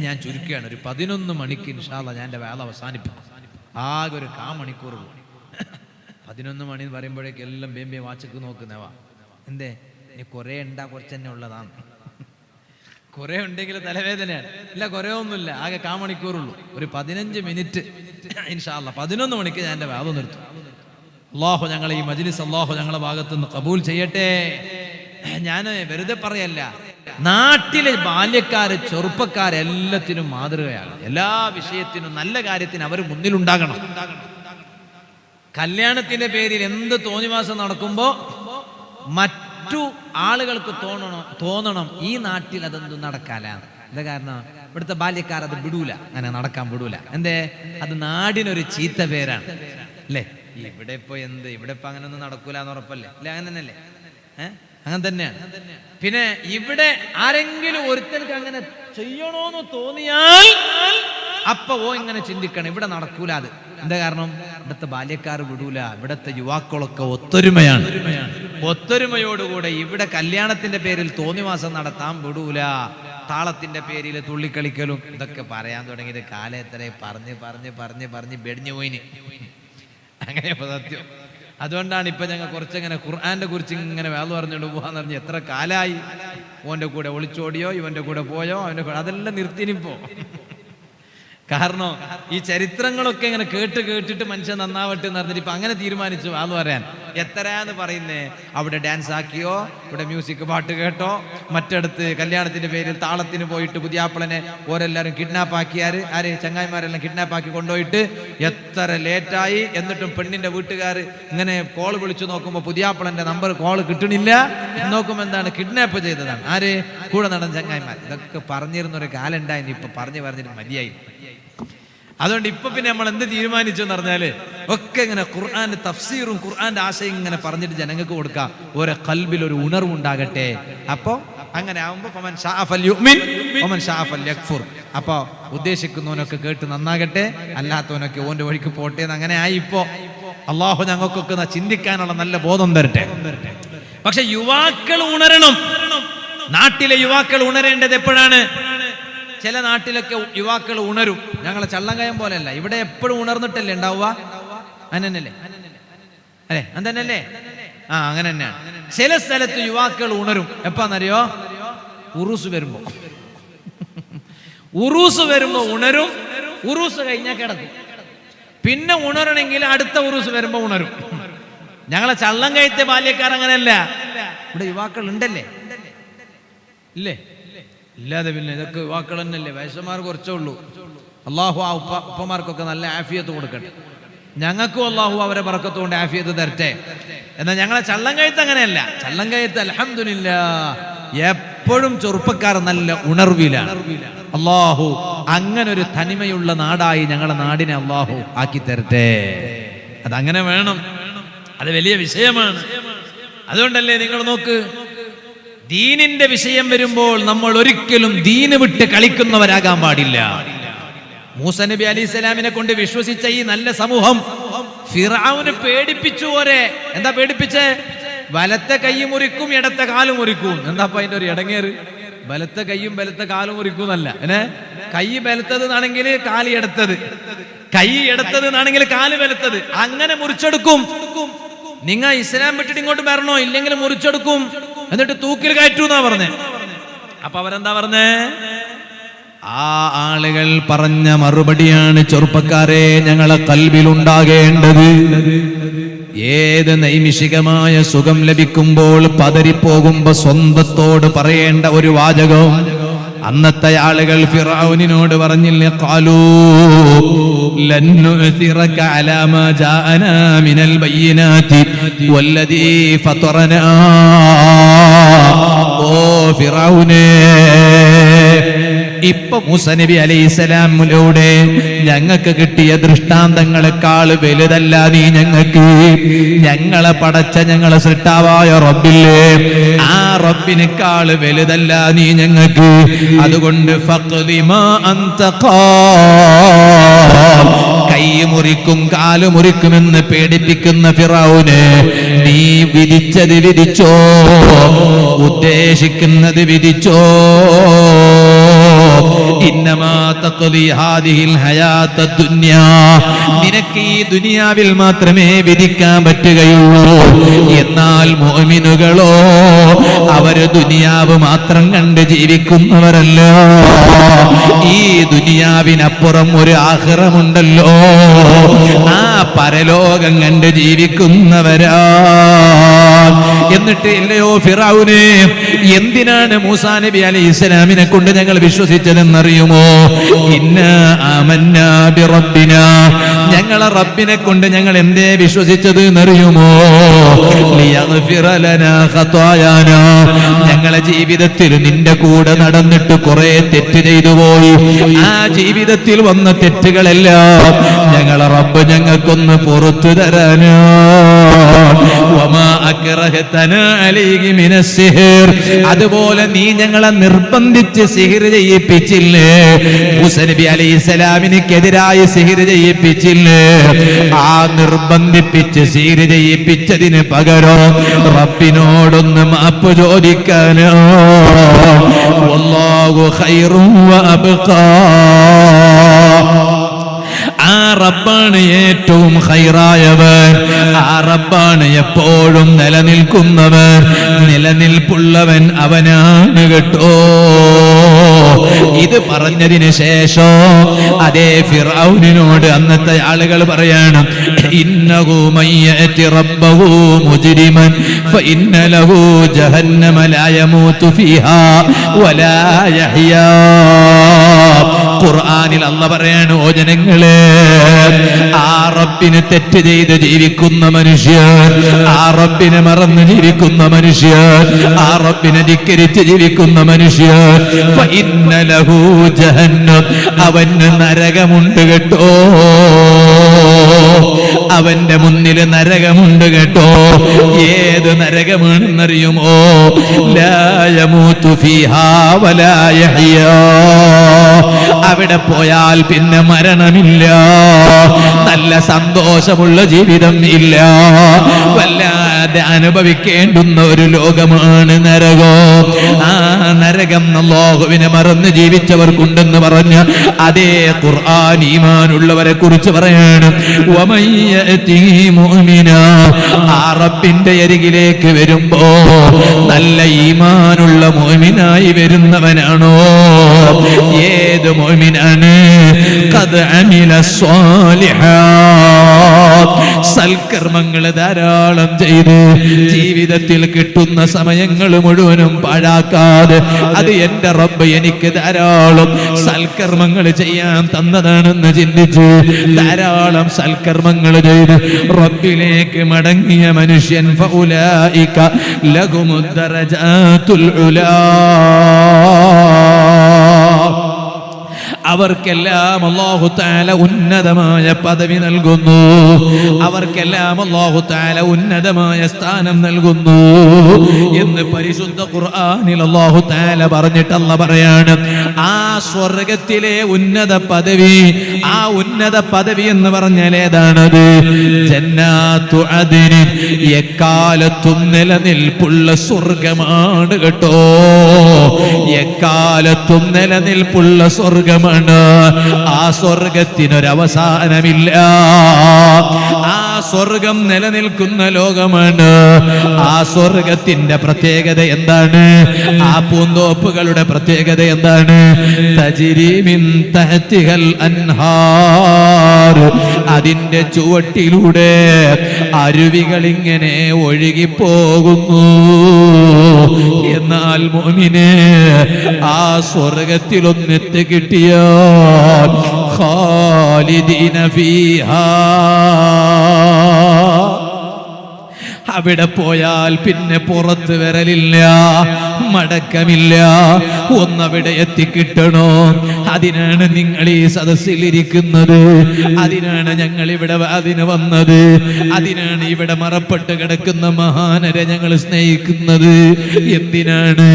ഞാൻ ചുരുക്കുകയാണ്. ഒരു 11 മണിക്ക് ഇൻഷാ അല്ലാഹ് ഞാൻ എൻ്റെ വേല അവസാനിപ്പിക്കും. ആകെ ഒരു കാമണിക്കൂർ പോകും. 11 മണി എന്ന് പറയുമ്പോഴേക്ക് എല്ലാം ബേമ്പേ വാച്ചക്ക് നോക്കുന്നവാ. എന്തേ, ഇനി കുറേ ഉണ്ടാ കുറച്ച് തന്നെ ഉള്ളതാണ്. കുറെ ഉണ്ടെങ്കിൽ തലവേദനയാണ്. ഇല്ല, കുറെ ഒന്നുമില്ല, ആകെ കാമണിക്കൂറുള്ളൂ. ഒരു 15 മിനിറ്റ് ഇൻഷാ അല്ലാഹ് 11 മണിക്ക് ഞാൻ എൻ്റെ വേല നിർത്തും. അല്ലാഹു ഞങ്ങളെ ഈ മജ്ലിസ് അല്ലാഹു ഞങ്ങളുടെ ഭാഗത്തു നിന്ന് കബൂൽ ചെയ്യട്ടെ. ഞാൻ വെറുതെ പറയല്ല, നാട്ടിലെ ബാല്യക്കാര് ചെറുപ്പക്കാരെല്ലാത്തിനും മാതൃകയാണ്. എല്ലാ വിഷയത്തിനും നല്ല കാര്യത്തിന് അവർ മുന്നിലുണ്ടാകണം. കല്യാണത്തിന്റെ പേരിൽ എന്ത് തോന്നിവാസം നടക്കുമ്പോ മറ്റു ആളുകൾക്ക് തോന്നണം ഈ നാട്ടിൽ അതെന്ത് നടക്കാലാണ്. എന്താ കാരണം? ഇവിടുത്തെ ബാല്യക്കാർ അത് വിടൂല, അങ്ങനെ നടക്കാൻ വിടൂല. എന്തേ? അത് നാടിനൊരു ചീത്ത പേരാണ് അല്ലേ? ഇവിടെ ഇപ്പൊ എന്ത്, ഇവിടെ ഇപ്പൊ അങ്ങനെ ഒന്നും നടക്കൂല എന്ന് ഉറപ്പല്ലേ? അല്ലെ? അങ്ങനെ തന്നെയല്ലേ? അങ്ങനെ തന്നെയാണ്. പിന്നെ ഇവിടെ ആരെങ്കിലും ഒരുത്തർക്ക് അങ്ങനെ ചെയ്യണോന്ന് തോന്നിയാൽ അപ്പൊ ഇങ്ങനെ ചിന്തിക്കണം, ഇവിടെ നടക്കൂല. അത് എന്താ കാരണം? ഇവിടുത്തെ ബാല്യക്കാർ വിടൂല, ഇവിടുത്തെ യുവാക്കളൊക്കെ ഒത്തൊരുമയാണ്. ഒത്തൊരുമയോടുകൂടെ ഇവിടെ കല്യാണത്തിന്റെ പേരിൽ തോന്നിവാസം നടത്താൻ വിടൂല. താളത്തിന്റെ പേരിൽ തുള്ളിക്കളിക്കലും ഇതൊക്കെ പറയാൻ തുടങ്ങിയത് കാലത്തരെ പറഞ്ഞ് പറഞ്ഞ് പറഞ്ഞ് പറഞ്ഞ് വെടിഞ്ഞു പോയിന്. അങ്ങനെ സത്യം. അതുകൊണ്ടാണ് ഇപ്പൊ ഞങ്ങൾ കുറച്ചങ്ങനെ ഖുർആന്റെ കുറിച്ച് ഇങ്ങനെ വേള പറഞ്ഞുകൊണ്ട് പോകാന്ന് പറഞ്ഞ് എത്ര കാലായി. ഓന്റെ കൂടെ ഒളിച്ചോടിയോ, ഇവന്റെ കൂടെ പോയോ, അവന്റെ കൂടെ അതെല്ലാം നിർത്തിനിപ്പോ. കാരണം ഈ ചരിത്രങ്ങളൊക്കെ ഇങ്ങനെ കേട്ടിട്ട് മനുഷ്യൻ നന്നാവട്ടെ എന്ന് പറഞ്ഞിട്ട് ഇപ്പൊ അങ്ങനെ തീരുമാനിച്ചു ആന്ന് പറയാൻ. എത്രയാന്ന് പറയുന്നേ, അവിടെ ഡാൻസ് ആക്കിയോ, ഇവിടെ മ്യൂസിക് പാട്ട് കേട്ടോ, മറ്റടുത്ത് കല്യാണത്തിന്റെ പേരിൽ താളത്തിന് പോയിട്ട് പുതിയാപ്പിളനെ ഓരെല്ലാരും കിഡ്നാപ്പ് ആക്കിയാര്, ആര് ചങ്ങായിമാരെല്ലാം കിഡ്നാപ്പ് ആക്കി കൊണ്ടുപോയിട്ട് എത്ര ലേറ്റായി. എന്നിട്ടും പെണ്ണിന്റെ വീട്ടുകാർ ഇങ്ങനെ കോള് വിളിച്ചു നോക്കുമ്പോ പുതിയാപ്പിളന്റെ നമ്പർ കോള് കിട്ടണില്ല. നോക്കുമ്പോ എന്താണ്, കിഡ്നാപ്പ് ചെയ്തതാണ്. ആര്? കൂടെ നടന്ന ചങ്ങായിമാർ. ഇതൊക്കെ പറഞ്ഞിരുന്നൊരു കാലം ഉണ്ടായിരുന്നു. ഇപ്പൊ പറഞ്ഞിട്ട് മതിയായി. അതുകൊണ്ട് ഇപ്പൊ പിന്നെ നമ്മൾ എന്ത് തീരുമാനിച്ചു എന്ന് പറഞ്ഞാല് ഒക്കെ ഇങ്ങനെ ഖുർആന്റെ തഫ്സീറും ഖുർആന്റെ ആശയം ഇങ്ങനെ പറഞ്ഞിട്ട് ജനങ്ങൾക്ക് കൊടുക്കാം. ഓരോ ഖൽബിൽ ഒരു ഉണർവുണ്ടാകട്ടെ. അപ്പൊ അങ്ങനെ ആവുമ്പോ ഫമൻ ശാഅ ഫൽയുമിൻ വമൻ ശാഅ ഫൽയക്ഫുർ. അപ്പൊ ഉദ്ദേശിക്കുന്നവനൊക്കെ കേട്ട് നന്നാകട്ടെ, അല്ലാത്തവനൊക്കെ ഓന്റെ വഴിക്ക് പോട്ടെ എന്ന് അങ്ങനെ ആയി. ഇപ്പോ അള്ളാഹു ഞങ്ങൾക്കൊക്കെ ചിന്തിക്കാനുള്ള നല്ല ബോധം തരട്ടെ. പക്ഷെ യുവാക്കൾ ഉണരണം. നാട്ടിലെ യുവാക്കൾ ഉണരേണ്ടത് എപ്പോഴാണ്? ചില നാട്ടിലൊക്കെ യുവാക്കൾ ഉണരും. ഞങ്ങളെ ചള്ളങ്കയം പോലെയല്ല, ഇവിടെ എപ്പോഴും ഉണർന്നിട്ടല്ലേ ഉണ്ടാവുക. അങ്ങനല്ലേ അല്ലേ? അതന്നല്ലേ? അങ്ങനെ തന്നെയാണ്. ചില സ്ഥലത്ത് യുവാക്കൾ ഉണരും. എപ്പാന്നറിയോ? ഉറൂസ് വരുമ്പോ. ഉറൂസ് വരുമ്പോ ഉണരും. ഉറൂസ് കഴിഞ്ഞാൽ കിടക്കും. പിന്നെ ഉണരണമെങ്കിൽ അടുത്ത ഉറൂസ് വരുമ്പോ ഉണരും. ഞങ്ങളെ ചള്ളങ്കയത്തെ ബാല്യക്കാർ അങ്ങനെയല്ല. ഇവിടെ യുവാക്കൾ ഉണ്ടല്ലേ? ഇല്ലേ? ഇല്ലാതെ പിന്നെ ഇതൊക്കെ യുവാക്കൾ തന്നെയല്ലേ. വയസ്സന്മാർ കുറച്ചേ ഉള്ളൂ. അള്ളാഹു ആ ഉപ്പമാർക്കൊക്കെ നല്ല ആഫിയത്ത് കൊടുക്കട്ടെ. ഞങ്ങൾക്കും അള്ളാഹു അവരെ ബർക്കത്ത് കൊണ്ട് ആഫിയത്ത് തരട്ടെ. എന്നാൽ ഞങ്ങളെ ചള്ളങ്കയത്ത് അങ്ങനെയല്ല. ചള്ളങ്കയത്ത് അൽഹംദുലില്ലാഹ് എപ്പോഴും ചെറുപ്പക്കാർ നല്ല ഉണർവിലാണ്. അള്ളാഹു അങ്ങനെ ഒരു തനിമയുള്ള നാടായി ഞങ്ങളെ നാടിനെ അള്ളാഹു ആക്കി തരട്ടെ. അതങ്ങനെ വേണം. അത് വലിയ വിഷയമാണ്. അതുകൊണ്ടല്ലേ നിങ്ങൾ നോക്ക്, ദീനിന്റെ വിഷയം വരുമ്പോൾ നമ്മൾ ഒരിക്കലും ദീന് വിട്ട് കളിക്കുന്നവരാകാൻ പാടില്ല. മൂസ നബി അലൈഹിസ്സലാമിനെ കൊണ്ട് വിശ്വസിച്ച ഈ നല്ല സമൂഹം ഫിർഔനെ പേടിപ്പിച്ചു. എന്താ പേടിപ്പിച്ചേ? വലത്തെ കൈ മുറിക്കും, ഇടത്തെ കാല് മുറിക്കും. എന്താ അതിന്റെ ഒരു ഇടങ്ങേറ്? വലത്തെ കൈയും വലത്തെ കാലും മുറിക്കും എന്നല്ല. കൈ ബലത്തത് എന്നാണെങ്കിൽ കാല് എടുത്തത്, കൈ എടുത്തത് എന്നാണെങ്കിൽ കാല് ബലത്തത്. അങ്ങനെ മുറിച്ചെടുക്കും. നിങ്ങൾ ഇസ്ലാം വിട്ടിട്ട് ഇങ്ങോട്ട് വരണോ, ഇല്ലെങ്കിൽ മുറിച്ചെടുക്കും, എന്നിട്ട് തൂക്കിൽ കയറ്റൂ എന്നാ പറഞ്ഞേ. അപ്പൊ അവരെന്താ പറഞ്ഞേ? ആ ആളുകൾ പറഞ്ഞ മറുപടിയാണ്, ചെറുപ്പക്കാരെ, ഞങ്ങളെ കൽബിൽ ഉണ്ടാകേണ്ടത്. ഏത് നൈമിഷികമായ സുഖം ലഭിക്കുമ്പോൾ പതറിപ്പോകുമ്പോ സ്വന്തത്തോട് പറയേണ്ട ഒരു വാചകം അന്നത്തെ ആളുകൾ ഫിർഔനിനോട് പറഞ്ഞില്ലേ? ഖാലൂ ലൻ നുഅ്തിറക അലാ മാ ജാഅനാ മിനൽ ബയ്യിനാതി വല്ലദീ ഫതറനാ. ഓ ഫിർഔനേ, ഇപ്പൊ മൂസ നബി അലൈഹിസ്സലാമിലൂടെ ഞങ്ങൾക്ക് കിട്ടിയ ദൃഷ്ടാന്തങ്ങളെക്കാൾ വലുതല്ല നീ ഞങ്ങൾക്ക്. ഞങ്ങളെ പടച്ച ഞങ്ങളെ സൃഷ്ടാവായ റബ്ബില്ലേ, ആ റബ്ബിനേക്കാൾ വലുതല്ല നീ ഞങ്ങൾക്ക്. അതുകൊണ്ട് ഫഖ്ലിമാ അൻത ഖാൽ, കൈ മുറിക്കും കാല് മുറിക്കുമെന്ന് പേടിപ്പിക്കുന്ന ഫിറഔനെ, നീ വിധിച്ചത് വിധിച്ചോ, ഉദ്ദേശിക്കുന്നത് വിധിച്ചോ. ഇന്നമാ തഖ്ലി ഹാദിഹിൽ ഹയാത്തദ് ദുനിയാ, നിനക്ക് ഈ ദുനിയാവിൽ മാത്രമേ വിധിക്കാൻ പറ്റുകയുള്ളൂ. എന്നാൽ മുഅ്മിനുകളോ, അവര് ദുനിയാവ് മാത്രം കണ്ട് ജീവിക്കുന്നവരല്ല. ഈ ദുനിയാവിനപ്പുറം ഒരു ആഖിറമുണ്ടല്ലോ, ആ പരലോകം കണ്ട് ജീവിക്കുന്നവരാ. എന്നിട്ട് ഇല്ലയോ ഫിറഔനെ, എന്തിനാണ് മൂസാ നബി അലൈഹിസ്സലാമിനെ കൊണ്ട് ഞങ്ങൾ വിശ്വസിച്ചതെന്നറിയുമോ? ഇന്നാ ആമന്നാ ബിറബ്ബിനാ, ഞങ്ങളെ റബ്ബിനെ കൊണ്ട് ഞങ്ങൾ എന്തേ വിശ്വസിച്ചത് എന്നറിയുമോ? ലിയഗ്ഫിറ ലനാ ഖതായാനാ, ഞങ്ങളെ ജീവിതത്തിൽ നിന്റെ കൂടെ നടന്നിട്ട് കുറെ തെറ്റ് ചെയ്തു പോയി. ആ ജീവിതത്തിൽ വന്ന തെറ്റുകളെല്ലാം ഞങ്ങളെ റബ്ബ് ഞങ്ങൾക്കൊന്ന് പുറത്തു തരാനാ. വമാ അക്റഹതനാ അലൈഹി മിനസ് സിഹ്ർ, അതുപോലെ നീ ഞങ്ങളെ നിർബന്ധിച്ച് സിഹിർ ചെയ്യിപ്പിച്ചില്ലേ? മൂസാ നബി അലൈഹിസ്സലാമിനെതിരായി സിഹിർ ചെയ്യിപ്പിച്ചില്ലേ? ആ നിർബന്ധിപ്പിച്ച് സിഹിർ ചെയ്യിപ്പിച്ചതിന് പകരം റബ്ബിനോടൊന്ന് മാപ്പ് ചോദിക്കാനോ. വല്ലാഹു ഖൈറുൻ വഅബ്ഖാ, ആ റബ്ബാണ് ഏറ്റവും ഖൈറായവൻ, ആ റബ്ബാണ് എപ്പോഴും നിലനിൽക്കുന്നവൻ, നിലനിൽപ്പുള്ളവൻ അവനാണ് കേട്ടോ. ഇത് പറഞ്ഞതിന് ശേഷം അതേ ഫിർഔനിനോട് അന്നത്തെ ആളുകൾ പറയാണ്, ഇന്നഹു മയ്യതി റബ്ബഹു മുജ്രിമൻ ഫഇന്ന ലഹു ജഹന്നമ ലാ യമൂതു ഫീഹാ വലാ യഹ്യാ. ഖുർആനിൽ അല്ലാഹ് പറയാണ്, ഓ ജനങ്ങളെ, ആ റബ്ബിന് തെറ്റ് ചെയ്ത് ജീവിക്കുന്ന മനുഷ്യൻ, ആ റബ്ബിനെ മറന്ന് ജീവിക്കുന്ന മനുഷ്യൻ, ആ റബ്ബിനെ ധിക്കരിച്ച് ജീവിക്കുന്ന മനുഷ്യൻ, ഫഇന്ന ലഹു ജഹന്നം, അവന് നരകമുണ്ട് കേട്ടോ. അവന്റെ മുന്നിൽ നരകമുണ്ട് കേട്ടോ. ഏത് നരകമാണെന്നറിയുമോ? ലാ യമൂതു ഫീഹാ വലാ യഹ്യാ, അവിടെ പോയാൽ പിന്നെ മരണമില്ല, നല്ല സന്തോഷമുള്ള ജീവിതം ഇല്ല, വല്ലാതെ അനുഭവിക്കേണ്ടുന്ന ഒരു ലോകമാണ് നരകം. ആ നരകം അല്ലാഹുവിനെ മറന്ന് ജീവിച്ചവർക്കുണ്ടെന്ന് പറഞ്ഞ അതേ ഖുർആൻ ഈമാനുള്ളവരെ കുറിച്ച് പറയാണ്, വമയ്യഅതിഹി മുഅ്മിനാ, ആ റബ്ബിന്റെ അരികിലേക്ക് വരുമ്പോ നല്ല ഈമാനുള്ള മുഅ്മിനായി വരുന്നവനാണോ? ഏത് മുഅ്മിനാണ്? ഖദ് അമില സ്വാലിഹാത്ത്, സൽക്കർമ്മങ്ങൾ ധാരാളം ചെയ്ത് ജീവിതത്തിൽ കിട്ടുന്ന സമയങ്ങൾ മുഴുവനും പാഴാക്കാതെ, അത് എന്റെ റബ്ബ് എനിക്ക് ധാരാളം സൽക്കർമ്മങ്ങൾ ചെയ്യാൻ തന്നതാണെന്ന് ചിന്തിച്ച് ധാരാളം സൽക്കർമ്മങ്ങൾ ചെയ്ത് റബ്ബിലേക്ക് മടങ്ങിയ മനുഷ്യൻ ഫഉലൈക ലഹുമുദ് ദറജാതുൽ ഉലാ, അവർക്കെല്ലാം അല്ലാഹു തആല ഉന്നതമായ പദവി നൽകുന്നു, അവർക്കെല്ലാം അല്ലാഹു തആല ഉന്നതമായ സ്ഥാനം നൽകുന്നു എന്ന് പരിശുദ്ധ ഖുർആനിൽ അല്ലാഹു തആല പറഞ്ഞിട്ട് അല്ലാഹു പറയാണ്, ആ സ്വർഗ്ഗത്തിലെ ഉന്നത പദവി, ആ ഉന്നത പദവി എന്ന് പറഞ്ഞാൽ ഏതാണത്? ജന്നാത്തു അദ്ൻ, എക്കാലത്തും നിലനിൽപ്പുള്ള സ്വർഗ്ഗമാണ് കേട്ടോ. എക്കാലത്തും നിലനിൽപ്പുള്ള സ്വർഗ്ഗമാണ്. ആ സ്വർഗത്തിനൊരവസാനമില്ല, ആ സ്വർഗം നിലനിൽക്കുന്ന ലോകമാണ്. ആ സ്വർഗത്തിന്റെ പ്രത്യേകത എന്താണ്? ആ പൂന്തോപ്പുകളുടെ പ്രത്യേകത എന്താണ്? തജ്രി മിൻ തഹ്തിഹൽ അൻഹാർ, അതിന്റെ ചുവട്ടിലൂടെ അരുവികൾ ഇങ്ങനെ ഒഴുകിപ്പോകുന്നു. എന്നാൽ മുഅ്മിനേ, ആ സ്വർഗത്തിലൊന്നെത്തി കിട്ടിയ ഖാലിദീന ഫീഹാ, അവിടെ പോയാൽ പിന്നെ പുറത്ത് വരലില്ല, മടക്കമില്ല. ഒന്നവിടെ എത്തിക്കിട്ടണോ? അതിനാണ് നിങ്ങൾ ഈ സദസ്സിലിരിക്കുന്നത്, അതിനാണ് ഞങ്ങൾ ഇവിടെ അതിന് വന്നത്, അതിനാണ് ഇവിടെ മറപ്പെട്ട് കിടക്കുന്ന മഹാനരെ ഞങ്ങൾ സ്നേഹിക്കുന്നത്. എന്തിനാണ്?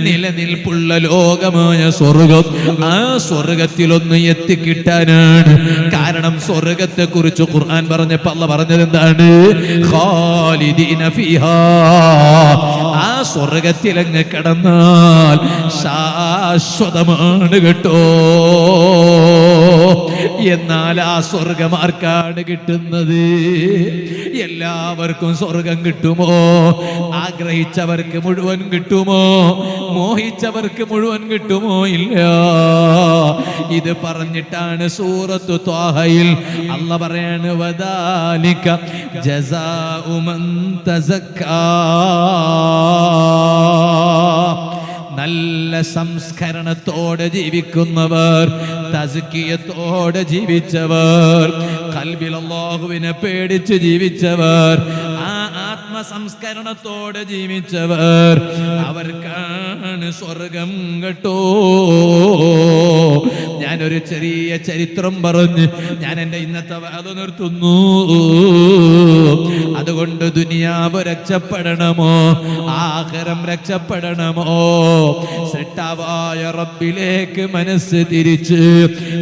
നിലനിൽപ്പുള്ള ലോകമായ സ്വർഗം, ആ സ്വർഗത്തിലൊന്ന് എത്തിക്കിട്ടാനാണ്. കാരണം സ്വർഗത്തെ കുറിച്ച് ഖുർആൻ പറഞ്ഞപ്പോൾ അല്ലാഹു പറഞ്ഞത് എന്താണ്? ഖാലിദീന ഫീഹാ, ആ സ്വർഗത്തിലങ്ങ് കടന്നാൽ ശാശ്വതമാണ് കേട്ടോ. എന്നാൽ ആ സ്വർഗം ആർക്കാണ് കിട്ടുന്നത്? എല്ലാവർക്കും സ്വർഗം കിട്ടുമോ? ആഗ്രഹിച്ചവർക്ക് മുഴുവൻ കിട്ടുമോ? മോഹിച്ചവർക്ക് മുഴുവൻ കിട്ടുമോ? ഇല്ല. ഇത് പറഞ്ഞിട്ടാണ് സൂറത്തു ത്വാഹയിൽ അല്ലാഹു പറയാണ്, വദാലിക ജസാഉ മൻ തസക്കാ, നല്ല സംസ്കരണത്തോടെ ജീവിക്കുന്നവർ, തസ്കിയത്തോടെ ജീവിച്ചവർ, ഖൽബിൽ അല്ലാഹുവിനെ പേടിച്ച് ജീവിച്ചവർ, ആ ആത്മസംസ്കരണത്തോടെ ജീവിച്ചവർ, അവർക്കാണ് സ്വർഗം കേട്ടോ. ഞാനൊരു ചെറിയ ചരിത്രം പറഞ്ഞ് ഞാൻ എൻ്റെ ഇന്നത്തെ വാദ നിർത്തുന്നു. അതുകൊണ്ട് ദുനിയാവ് രക്ഷപ്പെടണമോ, ആഖിറം രക്ഷപ്പെടണമോ, സൃഷ്ടാവായ റബ്ബിലേക്ക് മനസ്സ് തിരിച്ച്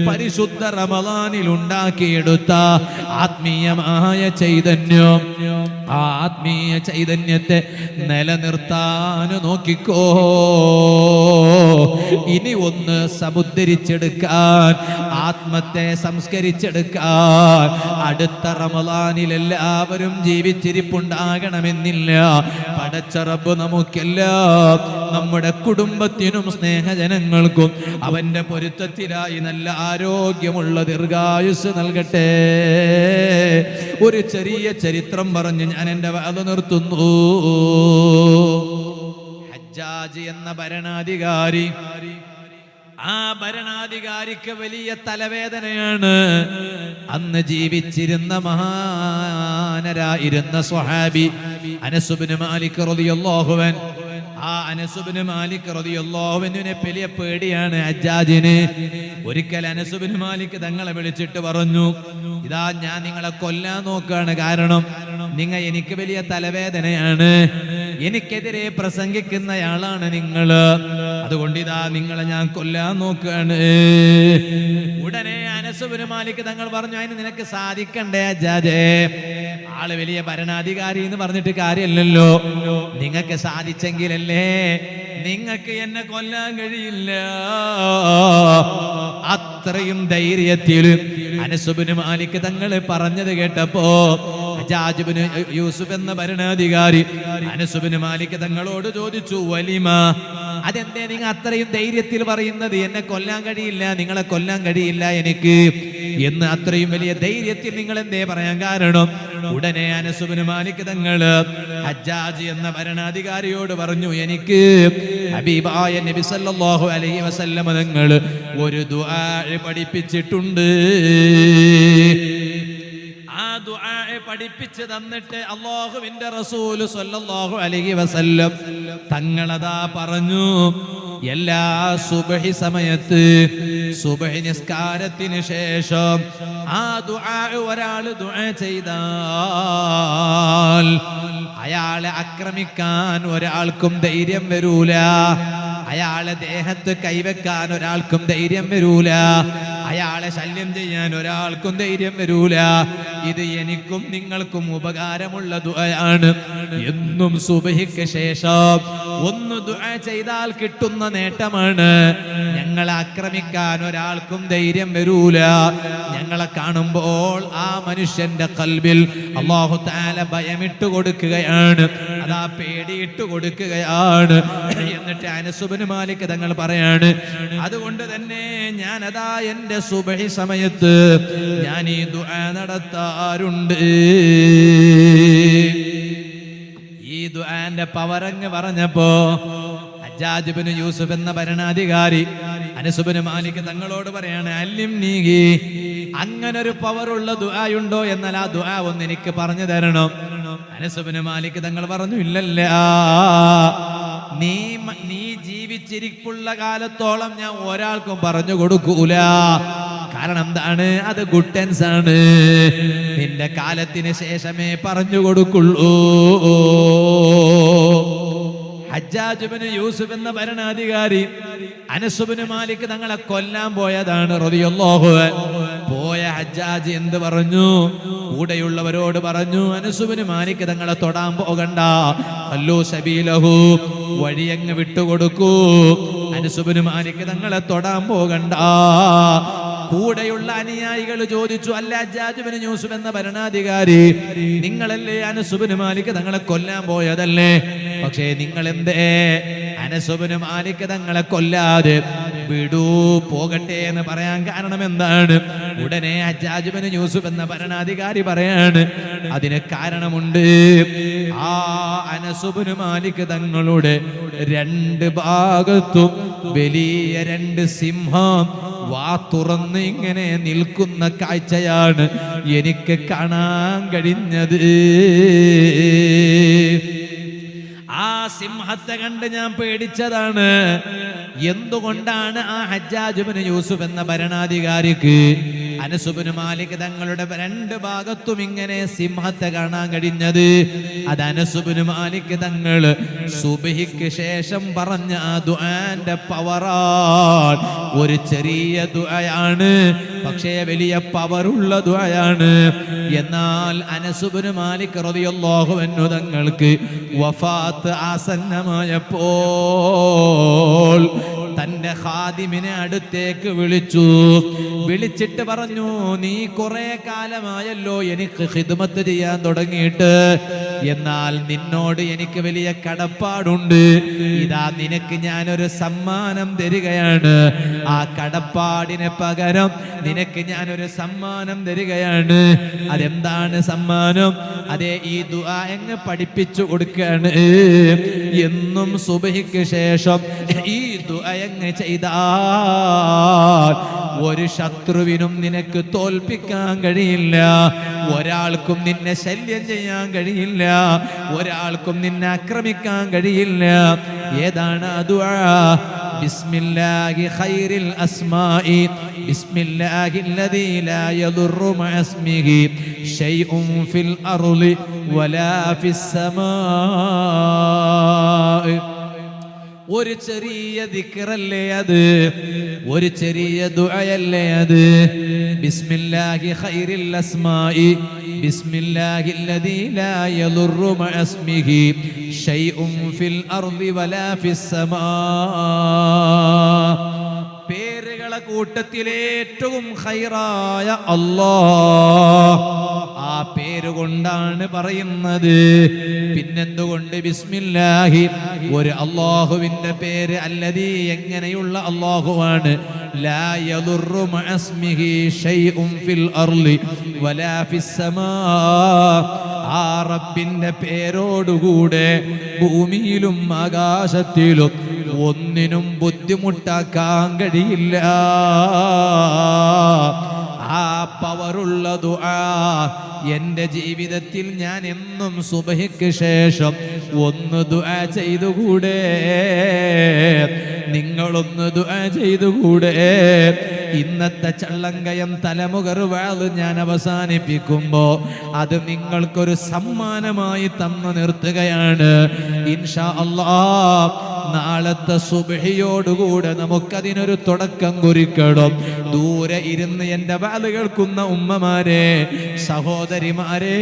പരിശുദ്ധ റമളാനിൽ ഉണ്ടാക്കിയെടുത്ത ആത്മീയമായ ചൈതന്യം, ആ ആത്മീയ ചൈതന്യത്തെ നിലനിർത്താൻ നോക്കിക്കോ. ഇനി ഒന്ന് സമുദ്ധരിച്ചെടുക്കാൻ, ആത്മത്തെ സംസ്കരിച്ചെടുക്കാൻ അടുത്ത റമളാനിൽ എല്ലാവരും ജീവിച്ചിരിപ്പുണ്ടാകണമെന്നില്ല. പടച്ച റബ്ബ് നമുക്കെല്ലാം, നമ്മുടെ കുടുംബത്തിനും സ്നേഹജനങ്ങൾക്കും അവന്റെ പൊരുത്തത്തിലായി നല്ല ആരോഗ്യമുള്ള ദീർഘായുസ് നൽകട്ടെ. ഒരു ചെറിയ ചരിത്രം പറഞ്ഞ് ഞാൻ എൻ്റെ വാദ നിർത്തുന്നു. ഹജ്ജാജ് എന്ന ഭരണാധികാരി, ആ ഭരണാധികാരിക്ക് വലിയ തലവേദനയാണ്. അന്ന് ജീവിച്ചിരുന്ന മഹാനരായിരുന്ന സ്വഹാബി അനസ് ഇബ്നു മാലിക് റളിയല്ലാഹു അൻഹു, ആ അനസ് ഇബ്നു മാലിക് റളിയല്ലാഹു അൻഹുവിനെ വലിയ പേടിയാണ് ഹജ്ജാജിന്. ഒരിക്കൽ അനസ് ഇബ്നു മാലിക് തങ്ങളെ വിളിച്ചിട്ട് പറഞ്ഞു, ഇതാ ഞാൻ നിങ്ങളെ കൊല്ലാൻ നോക്കുകയാണ്. കാരണം നിങ്ങൾ എനിക്ക് വലിയ തലവേദനയാണ്, എനിക്കെതിരെ പ്രസംഗിക്കുന്നയാളാണ് നിങ്ങൾ, അതുകൊണ്ട് ഇതാ നിങ്ങളെ ഞാൻ കൊല്ലാൻ നോക്കുകയാണ്. ഉടനെ അനസ് ഇബ്നു മാലിക് തങ്ങൾ പറഞ്ഞു, അതിന് നിനക്ക് സാധിക്കണ്ടേ ഹജ്ജാജേ, ആള് വലിയ ഭരണാധികാരി എന്ന് പറഞ്ഞിട്ട് കാര്യമല്ലല്ലോ, നിങ്ങൾക്ക് സാധിച്ചെങ്കിലല്ലേ നിങ്ങൾക്ക് എന്നെ കൊല്ലാൻ കഴിയില്ല. അത്രയും ധൈര്യത്തിൽ അനസ് ഇബ്നു മാലിക് തങ്ങൾ പറഞ്ഞത് കേട്ടപ്പോ ഹജ്ജാജ് ഇബ്നു യൂസുഫ് എന്ന ഭരണാധികാരി അനസ് ഇബ്നു മാലിക് തങ്ങളോട് ചോദിച്ചു, വലിമ, അതെന്തേ നിങ്ങൾ അത്രയും ധൈര്യത്തിൽ പറയുന്നത്? എന്നെ കൊല്ലാൻ കഴിയില്ല, നിങ്ങളെ കൊല്ലാൻ കഴിയില്ല എനിക്ക് എന്ന് അത്രയും വലിയ ധൈര്യത്തിൽ നിങ്ങൾ എന്തേ പറയാൻ കാരണം? ഉടനെ അനസ് ഇബ്നു മാലിക് തങ്ങൾ ഹജ്ജാജ് എന്ന ഭരണാധികാരിയോട് പറഞ്ഞു, എനിക്ക് ഹബീബായ നബി സല്ലല്ലാഹു അലൈഹി വസല്ലം തങ്ങൾ ഒരു ദുആ പഠിപ്പിച്ചിട്ടുണ്ട്. ആ ദുആ പഠിപ്പിച്ചു തന്നിട്ട് അല്ലാഹുവിന്റെ റസൂൽ സല്ലല്ലാഹു അലൈഹി വസല്ലം തങ്ങളതാ പറഞ്ഞു, എല്ലാ സുബ്ഹി സമയത്ത്, സുബ്ഹി നിസ്കാരത്തിന് ശേഷം ആ ദുആ ഒരാൾ ദുആ ചെയ്താൽ അയാളെ ആക്രമിക്കാൻ ഒരാൾക്കും ധൈര്യം വരൂല, അയാളെ ദേഹത്ത് കൈവെക്കാൻ ഒരാൾക്കും ധൈര്യം വരൂല, അയാളെ ശല്യം ചെയ്യാൻ ഒരാൾക്കും ധൈര്യം വരൂല. ഇത് എനിക്കും നിങ്ങൾക്കും ഉപകാരമുള്ള ദുആയാണ്. എന്നും സുബ്ഹിക്ക് ശേഷം ഒന്ന് ദുആ ചെയ്താൽ കിട്ടുന്ന നേട്ടമാണ്. ഞങ്ങളെ ആക്രമിക്കാൻ ഒരാൾക്കും ധൈര്യം വരൂല. ഞങ്ങളെ കാണുമ്പോൾ ആ മനുഷ്യന്റെ ഖൽബിൽ അല്ലാഹു തആല ഭയമിട്ട് കൊടുക്കുകയാണ്, അതാ പേടിയിട്ട് കൊടുക്കുകയാണ്. എന്നിട്ട് അനസ് ഇബ്നു മാലിക് തങ്ങൾ പറയാണ്, അതുകൊണ്ട് തന്നെ ഞാൻ അതാ എൻ്റെ സുബ്ഹി സമയത്ത് ഞാൻ ഈ ദുആ നടത്താറുണ്ട്. ഈ ദുആന്റെ പവറങ്ങ് പറഞ്ഞപ്പോ ഹജ്ജാജ് ഇബ്നു യൂസുഫ് എന്ന ഭരണാധികാരി അനസ് ഇബ്നു മാലിക് തങ്ങളോട് പറയാണ്, അല്ലിംനീ, അങ്ങനൊരു പവറുള്ള ദുആയുണ്ടോ? എന്നാൽ ആ ദുആ ഒന്ന് എനിക്ക് പറഞ്ഞു തരണം. അനസ് ഇബ്നു മാലിക് തങ്ങൾ പറഞ്ഞു, ഇല്ലല്ല, നീ ജീവിച്ചിരിപ്പുള്ള കാലത്തോളം ഞാൻ ഒരാൾക്കും പറഞ്ഞു കൊടുക്കൂല. കാരണം എന്താണ്? അത് ഗുഡൻസ് ആണ്. നിന്റെ കാലത്തിന് ശേഷമേ പറഞ്ഞു കൊടുക്കുള്ളൂ. ഹജ്ജാജ് ഇബ്നു യൂസുഫ് എന്ന ഭരണാധികാരി അനസ് ഇബ്നു മാലിക് തങ്ങളെ കൊല്ലാൻ പോയതാണ് റളിയല്ലാഹു അൻഹു. പോയ ഹജ്ജാജ് എന്ത് പറഞ്ഞു? കൂടെയുള്ളവരോട് പറഞ്ഞു, അനസ് ഇബ്നു മാലിക് തങ്ങളെ തൊടാൻ പോകണ്ട, ഖല്ലൂ സബീലഹു, വഴിയങ്ങ് വിട്ടുകൊടുക്കൂ, അനസ് ഇബ്നു മാലിക് തങ്ങളെ തൊടാൻ പോകണ്ട. കൂടെയുള്ള അനുയായികൾ ചോദിച്ചു, അല്ല ഹജ്ജാജ് ഇബ്നു യൂസുഫ് എന്ന ഭരണാധികാരി, നിങ്ങളല്ലേ അനസ് ഇബ്നു മാലിക് തങ്ങളെ കൊല്ലാൻ പോയതല്ലേ? പക്ഷേ നിങ്ങൾ എന്തേ അനസ് ഇബ്നു മാലിക് തങ്ങളെ കൊല്ലാതെ വിടൂ, പോകട്ടെ എന്ന് പറയാൻ കാരണം എന്താണ്? ഉടനെ ഹജ്ജാജ് ഇബ്നു യൂസുഫ് എന്ന ഭരണാധികാരി പറയാണ്, അതിന് കാരണമുണ്ട്. ആ അനസ് ഇബ്നു മാലിക് തങ്ങളുടെ രണ്ട് ഭാഗത്തും വലിയ രണ്ട് സിംഹം വാ തുറന്ന് ഇങ്ങനെ നിൽക്കുന്ന കാഴ്ചയാണ് എനിക്ക് കാണാൻ കഴിഞ്ഞത്. ആ സിംഹത്തെ കണ്ട് ഞാൻ പേടിച്ചതാണ്. എന്തുകൊണ്ടാണ് ആ ഹജ്ജാജ് ഇബ്നു യൂസുഫ് എന്ന ഭരണാധികാരിക്ക് അനസ് ഇബ്നു മാലിക് തങ്ങളുടെ രണ്ട് ഭാഗത്തും ഇങ്ങനെ സിംഹത്തെ കാണാൻ കഴിഞ്ഞത്? അത് അനസ് ഇബ്നു മാലിക് തങ്ങൾ സുബ്ഹിക്ക് ശേഷം പറഞ്ഞ ആ ദുആന്റെ പവറാണ്. ഒരു ചെറിയ ദുആയാണ്, പക്ഷേ വലിയ പവറുള്ള ദുആയാണ്. എന്നാൽ അനസ് ഇബ്നു മാലിക് റളിയല്ലാഹു അൻഹു തങ്ങൾക്ക് വഫാത്ത് ആസന്നമായപ്പോൾ തന്റെ ഖാദിമിനെ അടുത്തേക്ക് വിളിച്ചിട്ട് പറഞ്ഞു, നീ കുറെ കാലമായല്ലോ എനിക്ക് ഖിദ്മത്ത് ചെയ്യാൻ തുടങ്ങിയിട്ട്, എന്നാൽ നിന്നോട് എനിക്ക് വലിയ കടപ്പാടുണ്ട്. ഇതാ നിനക്ക് ഞാനൊരു സമ്മാനം തരികയാണ്. ആ കടപ്പാടിന് പകരം നിനക്ക് ഞാനൊരു സമ്മാനം തരികയാണ്. അതെന്താണ് സമ്മാനം? അതേ, ഈ ദുആ അങ്ങ് പഠിപ്പിച്ചു കൊടുക്കുകയാണ്. എന്നും സുബ്ഹിക്ക് ശേഷം ഈ ദുആ അങ്ങ് ചെയ്താൽ ഒരു ശത്രുവിനും നിനക്ക് തോൽപ്പിക്കാൻ കഴിയില്ല, ഒരാൾക്കും നിന്നെ ശല്യം ചെയ്യാൻ കഴിയില്ല, ഒരാൾക്കും നിന്നെ ആക്രമിക്കാൻ കഴിയില്ല. ഏതാണ് ആ ദുആ? ബിസ്മില്ലാഹി ഖൈറിൽ അസ്മാഇ ബിസ്മില്ലാഹില്ലദീ ലാ യദുറു മഅസ്മിഹി ശൈഉൻ ഫിൽ അർളി വലാ ഫിസ് സമാഇ. ഒരു ചെറിയ ദിക്റല്ലേ അത്? ഒരു ചെറിയ ദുആയല്ലേ അത്? ബിസ്മില്ലാഹി ഖൈറിൽ അസ്മാഇ ബിസ്മില്ലാഹില്ലദീ ലാ യദുറു മഅസ്മിഹി ശൈഉൻ ഫിൽ അർളി വലാ ഫിസ് സമാ. പേരുകളെ കൂട്ടത്തിലെ ഏറ്റവും ഖൈറായ അല്ലാഹ്, ആ പേരുകൊണ്ടാണ് പറയുന്നത്. പിന്നെന്തുകൊണ്ട് ബിസ്മില്ലാഹി? ഒരു അല്ലാഹുവിന്റെ പേര്. അല്ലദീ, എങ്ങനെയുള്ള അല്ലാഹുവാണ്? ലാ യദുറു മഅസ്മിഹി ശൈഉൻ ഫിൽ അർളി വലാ ഫിസ് സമാ. ആ റബ്ബിന്റെ പേരോടുകൂടെ ഭൂമിയിലും ആകാശത്തിലും ഒന്നിനും ബുദ്ധിമുട്ടാക്കാൻ കഴിയില്ല. ആ പവറുള്ള ദുആ എൻ്റെ ജീവിതത്തിൽ ഞാൻ എന്നും സുബ്ഹിക്ക് ശേഷം ഒന്ന് ദുആ ചെയ്തുകൂടെ? നിങ്ങളൊന്ന് ദുആ ചെയ്തുകൂടെ? ഇന്നത്തെ ചള്ളങ്കയം തലമുകർ വാള് ഞാൻ അവസാനിപ്പിക്കുമ്പോ അത് നിങ്ങൾക്കൊരു സമ്മാനമായി തന്നു നിർത്തുകയാണ്. ഇൻഷാ അല്ലാഹ് നാളത്തെ സുബ്ഹിയോടുകൂടെ നമുക്കതിനൊരു തുടക്കം കുറിക്കണം. ദൂരെ ഇരുന്ന് എൻ്റെ വാള് കേൾക്കുന്ന ഉമ്മമാരെ, സഹോദരിമാരെ,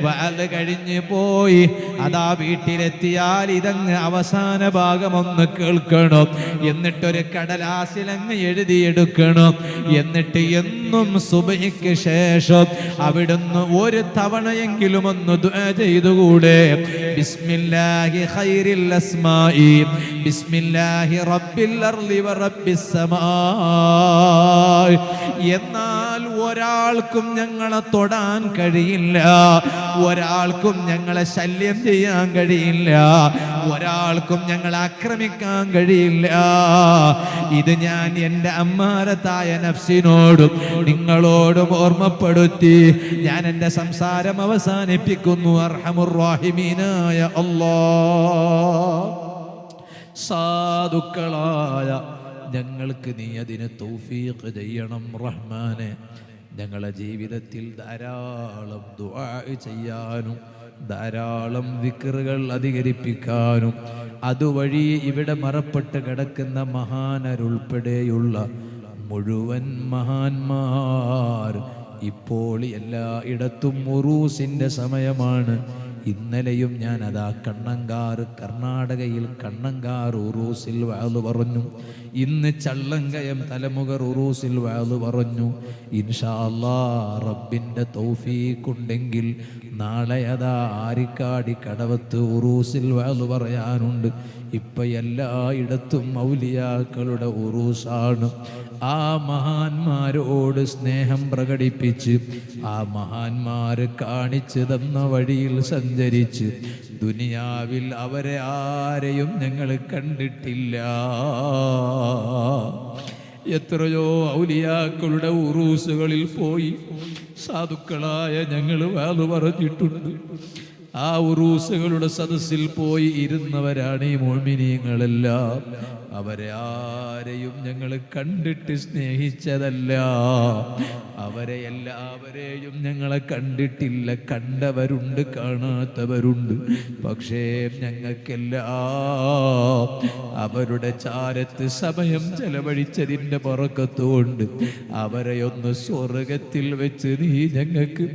വാള് കഴിഞ്ഞു പോയി അതാ വീട്ടിലെത്തിയാൽ ഇതങ്ങ് അവസാന ഭാഗം ഒന്ന് കേൾക്കണം. എന്നിട്ടൊരു കടലാസിലങ്ങ് എഴുതിയെടുക്കണം. എന്നിട്ട് എന്നും സുബ്ഹിക്ക് ശേഷം അവിടുന്ന് ഒരു തവണയെങ്കിലും ഒന്ന് ദുആ ചെയ്തുകൂടെ? ബിസ്മില്ലാഹി ഖൈറിൽ അസ്മാഇ ബിസ്മില്ലാഹി റബ്ബിൽ അർളി വ റബ്ബിസ് സമാ. എന്നാൽ ഒരാൾക്കും ഞങ്ങളെ തൊടാൻ കഴിയില്ല, ഒരാൾക്കും ഞങ്ങളെ ശല്യം ചെയ്യാൻ കഴിയില്ല, ഒരാൾക്കും ഞങ്ങളെ ആക്രമിക്കാൻ കഴിയില്ല. ഇത് ഞാൻ എൻ്റെ അമ്മാനത്തായ നഫ്സിനോടും നിങ്ങളോടും ഓർമ്മപ്പെടുത്തി ഞാൻ എൻ്റെ സംസാരം അവസാനിപ്പിക്കുന്നു. അർഹമുർ റഹീമീനായ അല്ലാഹ്, സാധുക്കളായ ഞങ്ങൾക്ക് നീ അതിന് തൗഫീഖ് ചെയ്യണം റഹ്മാനെ. ഞങ്ങളുടെ ജീവിതത്തിൽ ധാരാളം ദുആ ചെയ്യാനും ധാരാളം ദിക്റുകൾ അധികരിപ്പിക്കാനും അതുവഴി ഇവിടെ മറപ്പെട്ട് കിടക്കുന്ന മഹാനരുൾപ്പെടെയുള്ള മുഴുവൻ മഹാന്മാർ ഇപ്പോൾ എല്ലായിടത്തും ഉറൂസിൻ്റെ സമയമാണ്. ഇന്നലെയും ഞാൻ അതാ കർണാടകയിൽ കണ്ണങ്കാർ ഉറൂസിൽ വഅദ് പറഞ്ഞു. ഇന്ന് ചള്ളങ്കയം തലമുകർ ഉറൂസിൽ വഅദ് പറഞ്ഞു. ഇൻഷാ അല്ലാഹ് റബ്ബിൻ്റെ തൗഫീഖ് ഉണ്ടെങ്കിൽ നാളെ അതാ ആരിക്കാടി കടവത്ത് ഉറൂസിൽ വഅദ് പറയാനുണ്ട്. ഇപ്പൊ എല്ലായിടത്തും ഔലിയാക്കളുടെ ഉറൂസാണ്. ആ മഹാന്മാരോട് സ്നേഹം പ്രകടിപ്പിച്ച് ആ മഹാന്മാര് കാണിച്ചു തന്ന വഴിയിൽ സഞ്ചരിച്ച് ദുനിയാവിൽ അവരെ ആരെയും ഞങ്ങൾ കണ്ടിട്ടില്ല. എത്രയോ ഔലിയാക്കളുടെ ഉറൂസുകളിൽ പോയി സാധുക്കളായ ഞങ്ങൾ വാതു പറഞ്ഞിട്ടുണ്ട്. ആ ഉറൂസുകളുടെ സദസ്സിൽ പോയി ഇരുന്നവരാണ് ഈ മുഅ്മിനീങ്ങളെല്ലാം. അവരെ ആരെയും ഞങ്ങൾ കണ്ടിട്ട് സ്നേഹിച്ചതല്ല. അവരെ എല്ലാവരെയും ഞങ്ങളെ കണ്ടിട്ടില്ല. കണ്ടവരുണ്ട്, കാണാത്തവരുണ്ട്. പക്ഷേ ഞങ്ങൾക്കെല്ലാം അവരുടെ ചാരത്ത് സമയം ചെലവഴിച്ചതിൻ്റെ ബറക്കത്തുകൊണ്ട് അവരെ ഒന്ന് സ്വർഗത്തിൽ വെച്ച് നീ ഞങ്ങൾക്ക്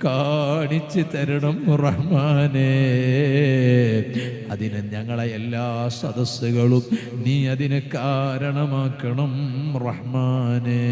കാണിച്ചു തരണം റഹ്മാനേ. അതിന് ഞങ്ങളെ എല്ലാ സദസ്സുകളും നീ അതിന് കാരണമാക്കണം റഹ്മാനേ.